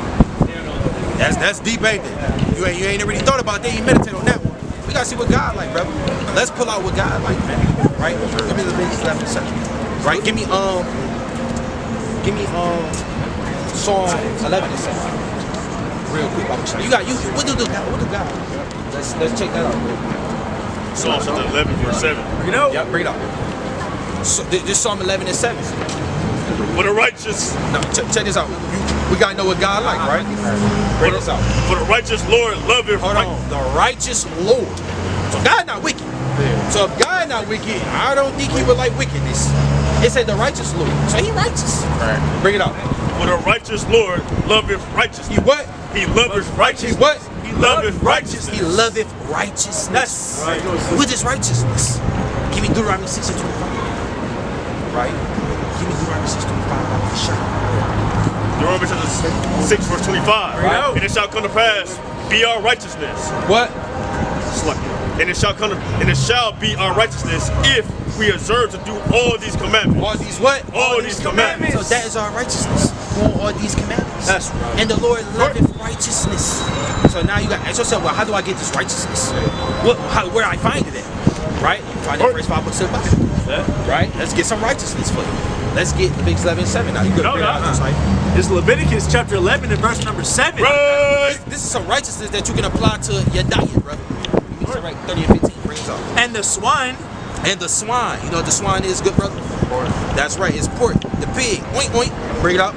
That's deep, ain't it? You ain't really thought about that. You meditate on that one. We gotta see what God like, brother. Let's pull out what God like, man. Right? Give me the Leviticus 11 second. Right? Give me Psalm 11 and 7. Real quick. What do God? Let's check that out real quick. Psalm 11 verse 7. You know? Yeah, bring it up. So, this Psalm 11 and 7. For the righteous. Now, check this out. We gotta know what God like, right? Bring this out. For the righteous Lord loveth. Hold on. The righteous Lord. So God not wicked. So if God not wicked, I don't think He would like wickedness. It said the righteous Lord. So He righteous. Right. Bring it out. For the righteous Lord loveth righteousness. He what? He loveth righteousness. He what? He loveth righteousness. He loveth righteousness. What is righteousness? Give me Deuteronomy 6 and 25. Right? Give me Deuteronomy 6 and 25. I'm the shot. Deuteronomy chapter 6 verse 25. Right. And it shall come to pass, be our righteousness. What? And it shall come to, and it shall be our righteousness if we observe to do all these commandments. All these what? All these commandments. So that is our righteousness. All these commandments. That's right. And the Lord loveth righteousness. So now you got ask yourself, well, how do I get this righteousness? Where I find it at? Right? You find the first 5 books of the Bible. Right? Let's get some righteousness for you. Let's get Leviticus 11:7. Now you go It's Leviticus chapter 11 and verse number 7. Right. This is some righteousness that you can apply to your diet, brother. So right, 30 and 15 brings up. And the swine. And the swine. You know what the swine is, good brother? Pork. That's right, it's pork. The pig. Oink, oink. Bring it up.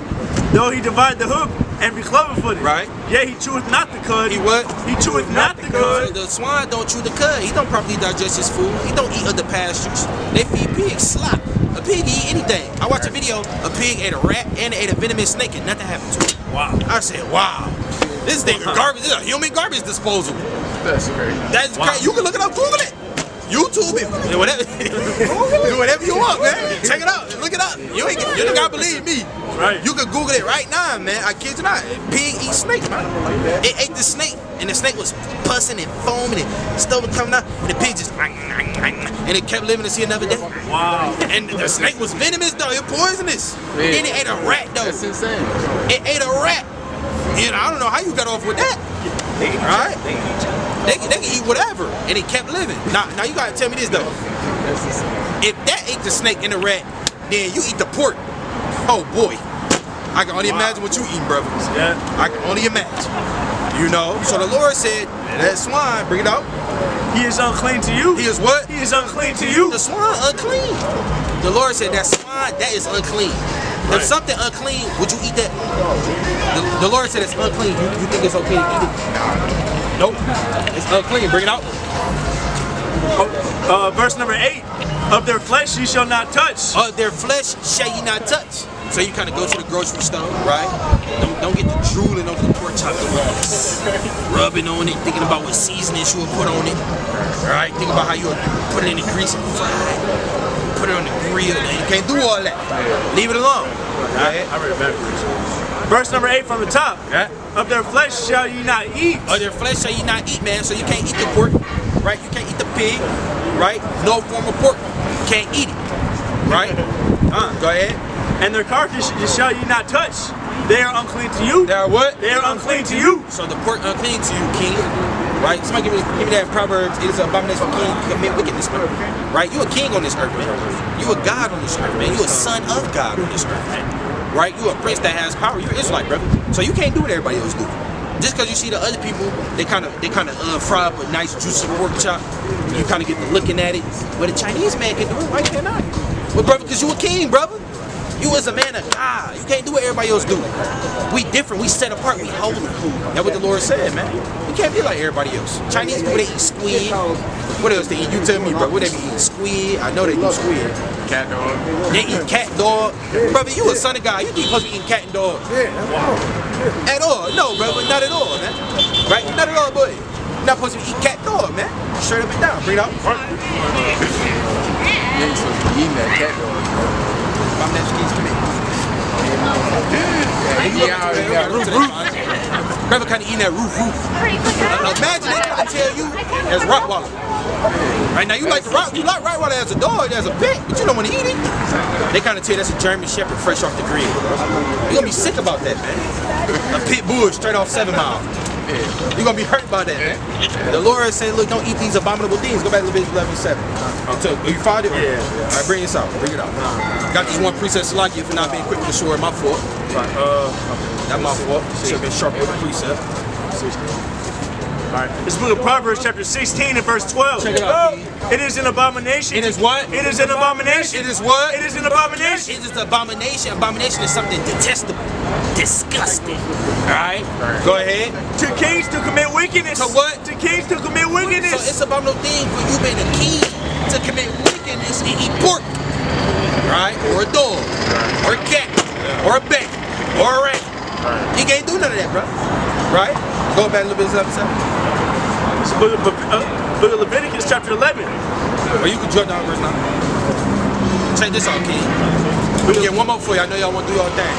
Though he divide the hoof and be clover-footed. Right. Yeah, he cheweth not the cud. He what? He cheweth not the cud. The swine don't chew the cud. He don't properly digest his food. He don't eat other pastures. They feed pigs slop. A pig eat anything. I watched a video, a pig ate a rat and ate a venomous snake and nothing happened to it. Wow. I said, wow. This thing is garbage. This is a human garbage disposal. That's crazy. That's crazy. You can look it up, Google it. YouTube it. Whatever. Do whatever you want, man. Check it out. Look it up. You don't gotta believe me. Right. You can Google it right now, man. I kid you not. Pig eats snake, man. It ate the snake, and the snake was pussing and foaming and stuff was coming out, and the pig just and it kept living to see another day. Wow. And the snake was venomous though. It poisonous. Man. Then it ate a rat though. That's insane. It ate a rat. And I don't know how you got off with that. Right? They can eat whatever, and it kept living. Now you gotta tell me this though. If that ate the snake and the rat, then you eat the pork. Oh boy, I can only imagine what you eating, brother. Yeah. I can only imagine. You know. So the Lord said, that swine, bring it out. He is unclean to you. He is what? He is unclean to you. The swine unclean. The Lord said that swine, that is unclean. If something unclean, would you eat that? The Lord said it's unclean. You think it's okay to eat it? Nope. It's unclean. Bring it out. Verse number 8. Of their flesh ye shall not touch. Of their flesh shall ye not touch. So you kind of go to the grocery store, right? Don't get the drooling over the pork chop. Rubbing on it, thinking about what seasonings you will put on it. Right? Think about how you will put it in the grease and fry it. Put it on the grill. You can't do all that. Leave it alone. Right? I read it backwards. Verse number 8 from the top. Yeah. Of their flesh shall ye not eat. Of their flesh shall ye not eat, man. So you can't eat the pork, right? You can't eat the pig, right? No form of pork. You can't eat it, right? Go ahead. And their carcass shall ye not touch. They are unclean to you. They are what? They are unclean to you. So the pork unclean to you, king. Right? Somebody give me that Proverbs. It is an abomination for king to commit wickedness, man. Right? You a king on this earth, man. You a God on this earth, man. You a son of God on this earth, man. Right? You a prince that has power. You're an Israelite, brother. So you can't do what everybody else do. Just because you see the other people, they kind of fry up a nice juicy pork chop. You kind of get to looking at it. But a Chinese man can do it. Why can't I? Well, brother, because you a king, brother. You as a man of God. You can't do what everybody else do. We different. We set apart. We holy. That's what the Lord said, man. We can't be like everybody else. Chinese people, they eat squid. What else they eat? You tell me, bro. What they be eating? Squid. I know they eat squid. Cat dog. They eat cat, dog. Brother, you a son of God. You think you're supposed to be eating cat and dog? At all. No, brother. Not at all, man. Right? Not at all, buddy. You're not supposed to be eating cat, dog, man. Straight up and down. Bring it out. You ain't supposed to be eating that cat dog. I'm next keys to me. Brother kind of eating that roof. Imagine they trying to tell you as Rottweiler. Right now you like Rottweiler as a dog, as a pet, but you don't want to eat it. They kind of tell you that's a German Shepherd fresh off the grill. You're gonna be sick about that, man. A pit bull straight off 7 Mile. You're gonna be hurt by that, man. The Lord said, look, don't eat these abominable things. Go back to Leviticus 11:7. You find it? Yeah. All right, bring this out. Bring it out. Got this one precept Salakia for not being quick with the sword. My fault. That's my fault. Should have been sharp with the precept. Alright. This book of Proverbs chapter 16 and verse 12. Check it out. It is an abomination. It is what? It is an abomination. It is what? It is an abomination. It is an abomination. Abomination is something detestable. Disgusting. Alright? Go ahead. To kings to commit wickedness. To what? To kings to commit wickedness. So it's an abominable thing for you being a king to commit wickedness and eat pork. Right? Or a dog. Or a cat. Or a bat. or a rat. You can't do none of that, bro. Right? Go back a little bit to episode. Book of Leviticus chapter 11. Or you can jump down verse 9. Check this out, King. We can get one more for you. I know y'all want to do your thing.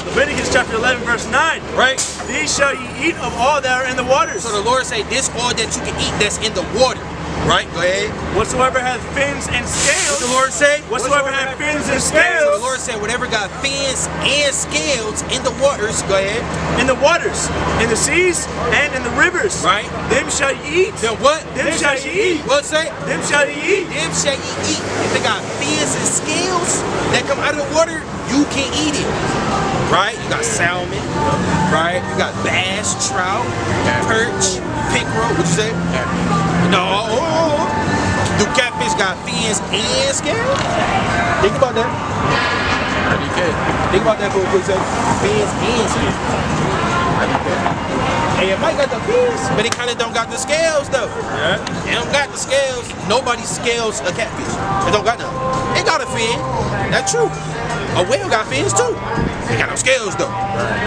Leviticus chapter 11 verse 9. Right? These shall ye eat of all that are in the waters. So the Lord say this all that you can eat that's in the water. Right? Go ahead. Whatsoever hath fins and scales. What the Lord say? Whatsoever hath fins and So scales. the Lord said whatever got fins and scales in the waters. Go ahead. In the waters, in the seas, and in the rivers. Right? Them shall ye eat. Then what? Them shall ye eat. What say? Them shall ye eat. Them shall ye eat. If they got fins and scales that come out of the water, you can eat it. Right? You got salmon. Right? You got bass, trout, perch, pickerel. What you say? No. Do catfish got fins and scales? Think about that. Think about that for a quick second. Fins and scales. Hey, it might got the fins, but it kind of don't got the scales though. Yeah. It don't got the scales. Nobody scales a catfish. It don't got none. It got a fin. That's true. A whale got fins too. It got no scales though.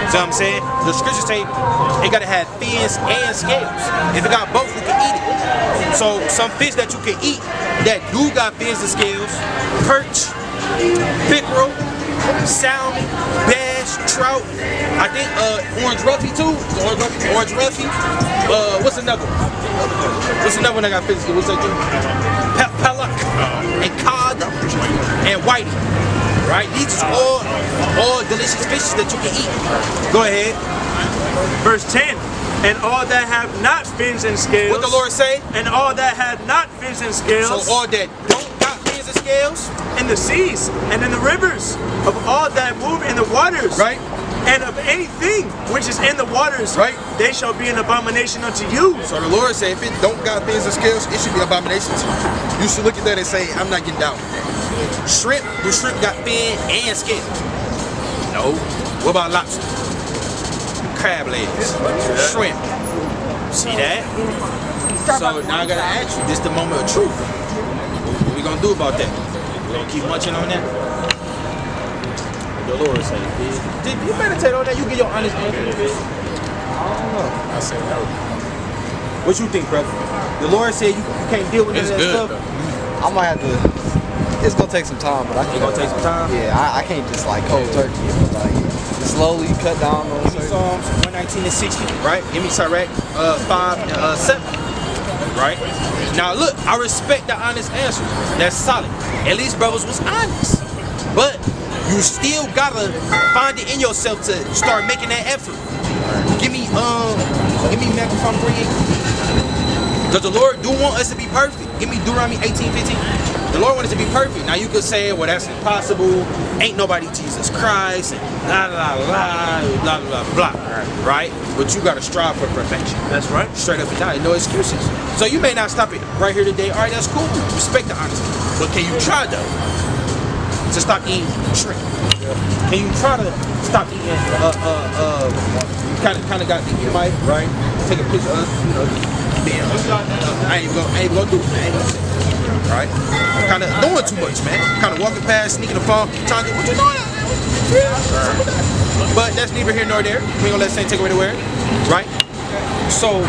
See what I'm saying? The scriptures say it gotta have fins and scales. If it got both, you can eat it. So some fish that you can eat that do got fins and scales: perch, pickerel, salmon, bass, trout. I think orange roughy too. Orange roughy. What's another one? What's another one that got fins and scales? What's that? Pellock and cod and whiting. Right? These are all delicious fishes that you can eat. Go ahead. Verse 10. And all that have not fins and scales. What the Lord say? And all that have not fins and scales. So all that don't got fins and scales? In the seas and in the rivers. Of all that move in the waters. Right? And of anything which is in the waters. Right? They shall be an abomination unto you. So the Lord say if it don't got fins and scales, it should be abomination to you. You should look at that and say, I'm not getting down with that. Shrimp, do shrimp got fin and scales? No. What about lobster? Crab legs. Shrimp. See that? So now I gotta ask you, this the moment of truth. What we gonna do about that? We gonna keep munching on that? The Lord say, did you meditate on that? You get your honest answer. I don't know. I say no. What you think, brother? The Lord said you can't deal with It's that good stuff. though. I might have to. It's gonna take some time, but I can. It's gonna take some time? Yeah, I can't just like cold turkey. But like slowly cut down on Give me Psalms 119 and 60, right? Give me Sirach 5 and 7, right? Now look, I respect the honest answer. That's solid. At least brothers was honest. But you still gotta find it in yourself to start making that effort. Give me Matthew 5:48. Does the Lord do want us to be perfect? Give me Deuteronomy 18:15. The Lord wants us to be perfect. Now you could say, well, that's impossible. Ain't nobody Jesus Christ, and blah, blah, blah, blah, blah, blah, right? But you got to strive for perfection. That's right. Straight up and down, no excuses. So you may not stop it right here today. All right, that's cool. Respect the honesty. But can you try, though, to stop eating shrimp? Can you try to stop eating, you kind of got the mic, right? Take a picture of, I ain't gonna do it, man. Right? I'm kind of doing too much, man. Kind of walking past, sneaking the phone, trying to, what you doing? But that's neither here nor there. We ain't gonna let Saint take away the word, right? So,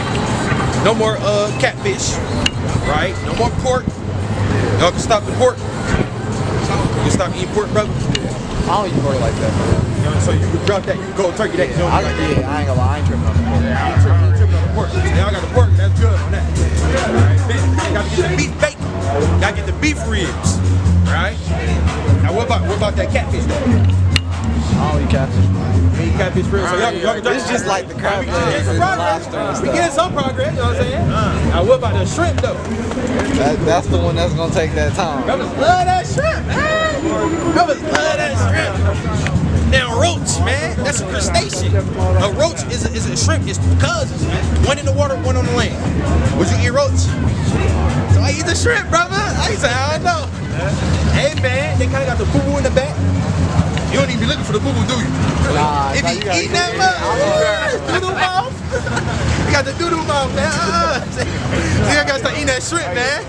no more catfish, right? No more pork. Y'all can stop the pork. You can stop eating pork, brother. I don't eat pork like that, man. So you can drop that, you can go turkey that. I ain't gonna lie, I ain't tripping on the pork. I ain't tripping on the pork. So y'all got the pork, that's good on that. Alright, gotta get the beef bacon. Gotta get the beef ribs. Right? Now what about that catfish though? I don't eat catfish. You eat catfish ribs, so y'all can It's just like the crab we legs and the lobster and We stuff. getting some progress, you know what I'm saying? Now what about the shrimp though? That's the one that's gonna take that time. Brothers love that shrimp, man. Brothers love that shrimp. Now roach, man, that's a crustacean. A roach is a shrimp. It's cousins, man. One in the water, one on the land. Would you eat roach? So I eat the shrimp, brother. I say I don't know. Hey man, they kind of got the boo-boo in the back. You don't even be looking for the boo-boo, do you? Nah, If nah, you you gotta eat get that it. mouth, doo-doo mouth. You got the doo-doo mouth, man. See, I gotta start eating that shrimp, man.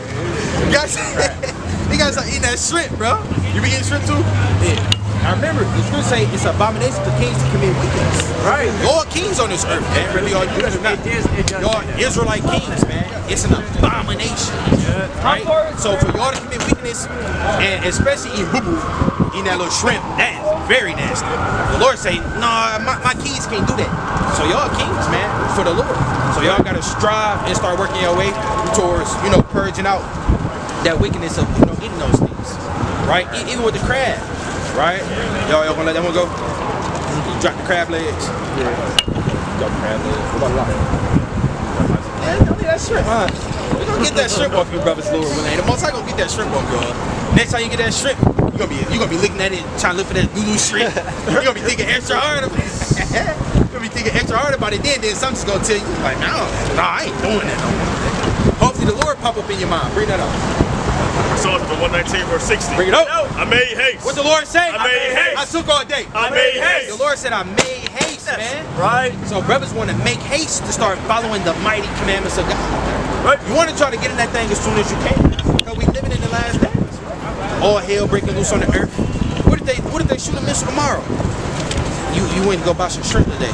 You You guys are eating that shrimp, bro. You be eating shrimp too? Yeah. I remember the scripture say it's an abomination for kings to commit wickedness. Right. Y'all kings on this earth, man. Really, are you not? Y'all Israelite kings, man. It's an abomination. Right? So for y'all to commit wickedness, and especially eating boo-boo, eating that little shrimp, that is very nasty. The Lord say, nah, my kings can't do that. So y'all kings, man, for the Lord. So y'all gotta strive and start working your way towards, purging out that wickedness of, eating those things. Right? Even with the crab. Right? Y'all gonna let that one go? You drop the crab legs. Yeah. Drop the crab legs. What about yeah, don't need that shrimp, huh? We gonna get that shrimp off your brother's Lord. The most I gonna get that shrimp off, y'all. Next time you get that shrimp, you gonna be looking at it, trying to look for that doo-doo shrimp. You gonna be thinking extra hard about it. You gonna be thinking extra hard about it. Then something's gonna tell you like, nah, I ain't doing that no more. Hopefully the Lord pop up in your mind. Bring that up. Psalms 119 verse 60. Bring it up. I made haste. What the Lord say? I made haste. I took all day. I made haste. The Lord said I made haste, man. Right. So brothers want to make haste to start following the mighty commandments of God. Right. You want to try to get in that thing as soon as you can. Because we living in the last days. All hell breaking loose on the earth. What if they shoot a missile tomorrow? You went to go buy some shrimp today.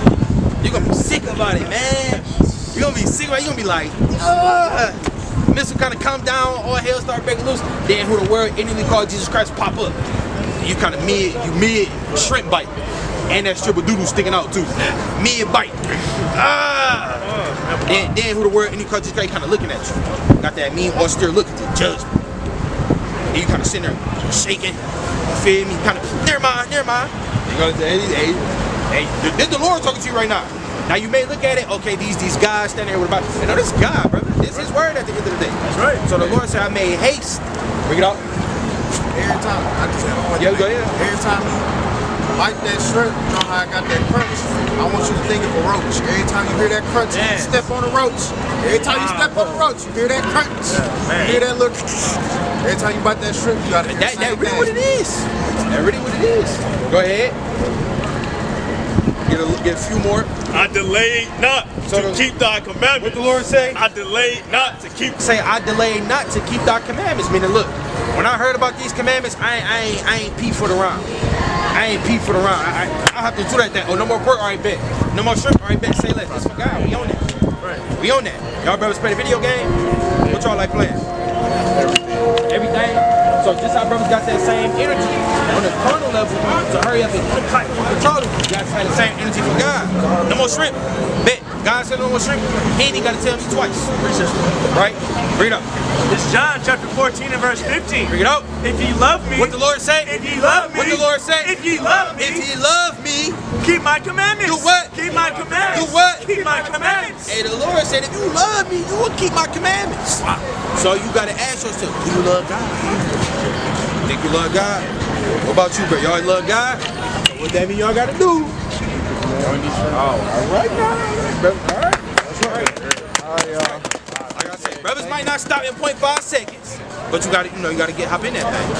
You're gonna be sick about it, man. You're gonna be sick about it. You're gonna be like, missile kind of come down, all hell start breaking loose. Then who the word enemy called Jesus Christ pop up. You kind of mid shrimp bite. And that strip of doodle sticking out too. Mid bite. Then who the word enemy called Jesus Christ kind of looking at you. Got that mean austere look at the judgment. And you kind of sitting there shaking. You feel me? Kind of, never mind. You gonna say, hey, this the Lord talking to you right now. Now you may look at it, okay, these guys standing here with about, no, this God, brother. This is his word at the end of the day. That's right. So the Lord said, I made haste. Bring it up. Every time, I just have one go ahead. Every time you bite that shrimp, you know how I got that crunch? I want you to think of a roach. Every time you hear that crunch, you step on a roach. Every time you step on a roach, you hear that crunch. You hear that little every time you bite that shrimp, you gotta hear that really what it is. That really what it is. Go ahead. Get a few more. I delayed not to keep thy commandments. What the Lord say? I delayed not to keep. Say, I delayed not to keep thy commandments. Meaning, look, when I heard about these commandments, I ain't pee for the round. I ain't pee for the round. I have to do that thing. Oh, no more pork, all right, bet. No more shrimp, all right, bet. Say less. It's for God. We on that. Right. We on that. Y'all brothers play the video game? What y'all like playing? Everything. So just how brothers got that same energy on the carnal level to hurry up and control them. You guys have the same energy for God. No more shrimp. Bet. God said no more shrimp. He ain't got to tell me twice. Right? Bring it up. It's John chapter 14 and verse 15. Bring it up. If ye love me. What the Lord say? If ye love me. What the Lord say? If ye love me. If ye love me. Keep my commandments. Do what? Keep my commandments. Do what? Keep my commandments. Hey, the Lord said, if you love me, you will keep my commandments. So you got to ask yourself, do you love God? Think you love God? What about you, bro? Y'all love God? What that mean y'all got to do? All right, bro. All right. That's right. Like I said, brothers might not stop in 0.5 seconds. But you gotta, you gotta hop in that thing,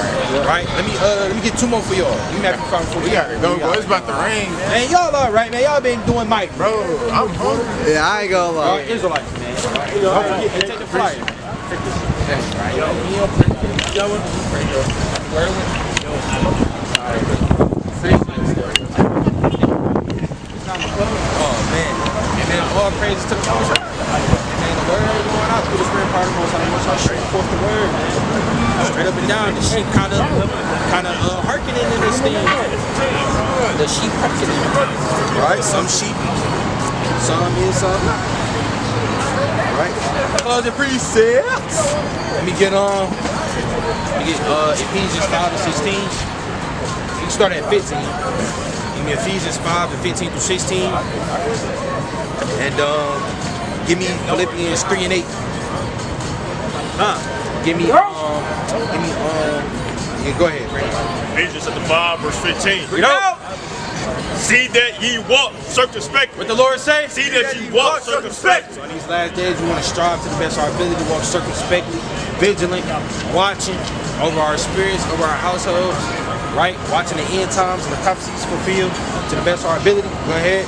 right? Let me get two more for y'all. You may have to find before we gotta go, bro. It's about to rain. Man, y'all all right, man. Y'all been doing mighty, bro. I'm hungry. Yeah, I ain't gonna lie. Y'all Israelites, man. Don't forget, take the flyer. Oh man, and then all praises to the Most High. And the word going out through the spirit part of the Most High. Most High straight forth the word, man. Straight up and down. The sheep kind of hearkening in this thing. The sheep hearkening, right? Some sheep, some is some. Right? Closing precepts. Let me get Ephesians 5 and 16. You can start at 15. Give me Ephesians 5 and 15 through 16. And give me Philippians 3 and 8. Yeah, go ahead, Brandon. Ephesians chapter 5 verse 15. Bring it out. See that ye walk circumspectly. What the Lord say? See that ye walk circumspectly. So in these last days, we want to strive to the best of our ability to walk circumspectly, vigilant, watching over our spirits, over our households, right? Watching the end times and the prophecies fulfilled to the best of our ability. Go ahead.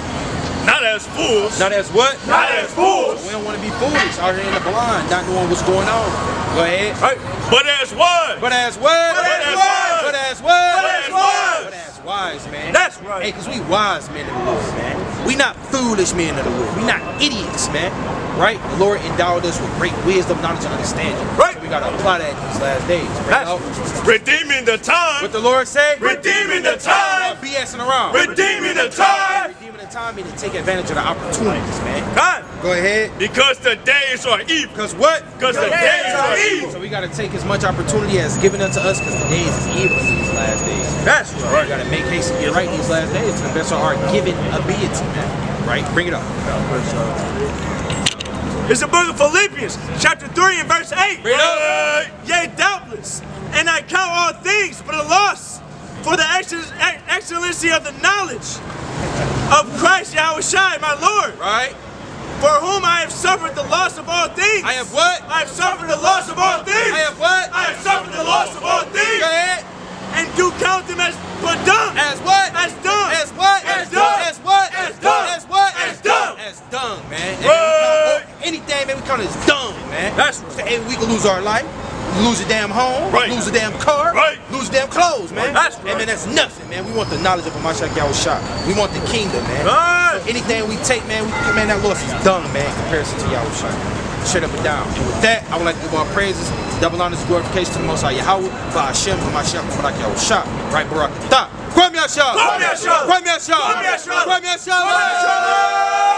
Not as fools. Not as what? Not as fools. We don't want to be foolish out here in the blind, not knowing what's going on. Go ahead. Right. But as what? But as what? But as what? But as what? But as what? But as wise, man. That's right. Hey, because we wise men of the Lord, man. We not foolish men of the Lord. We not idiots, man. Right? The Lord endowed us with great wisdom, knowledge, and understanding. Right. So we got to apply that in these last days. Right? Redeeming the time. What the Lord say? Redeeming the time. BSing around. Redeeming the time. Redeeming the time meaning take advantage of the opportunities, man. God. Go ahead. Because the days are evil. Because what? Because the days are evil. So we got to take as much opportunity as given unto us because the days is evil in these last days. That's right. We got to make haste and get right in these last days to the best of our given ability, man. Right? Bring it up. It's the book of Philippians, chapter 3 and verse 8. Bring it up. Yea, doubtless, and I count all things but a loss for the excellency of the knowledge of Christ Yahushua, my Lord. Right? For whom I have suffered the loss of all things. I have what? I have suffered the loss of all things. I have what? I have suffered the loss of all things. Go ahead. And do count them as but dumb. As what? As dumb. As what? As dumb. As what? As dumb. As what? As dumb. As dumb, man. Right. Anything, man, we count as dumb, man. That's right. Hey, we can lose our life, lose a damn home, Right. lose a damn car, Right. lose damn clothes, man. That's right. And man, that's nothing, man. We want the knowledge of Mashiach Yahushua. We want the kingdom, man. right. So anything we take, man, that loss is dumb, man, in comparison to Yahushua. Straight up and down. And with that, I would like to give my praises, double honors, glorification to the Most High Yahweh, for Hashem, for Mashiach, for Malak Yahushua. Right, Barak Atah. Kwame Yashua! Kwame Yashua! Kwame Yashua! Kwame Yashua! Kwame Yashua!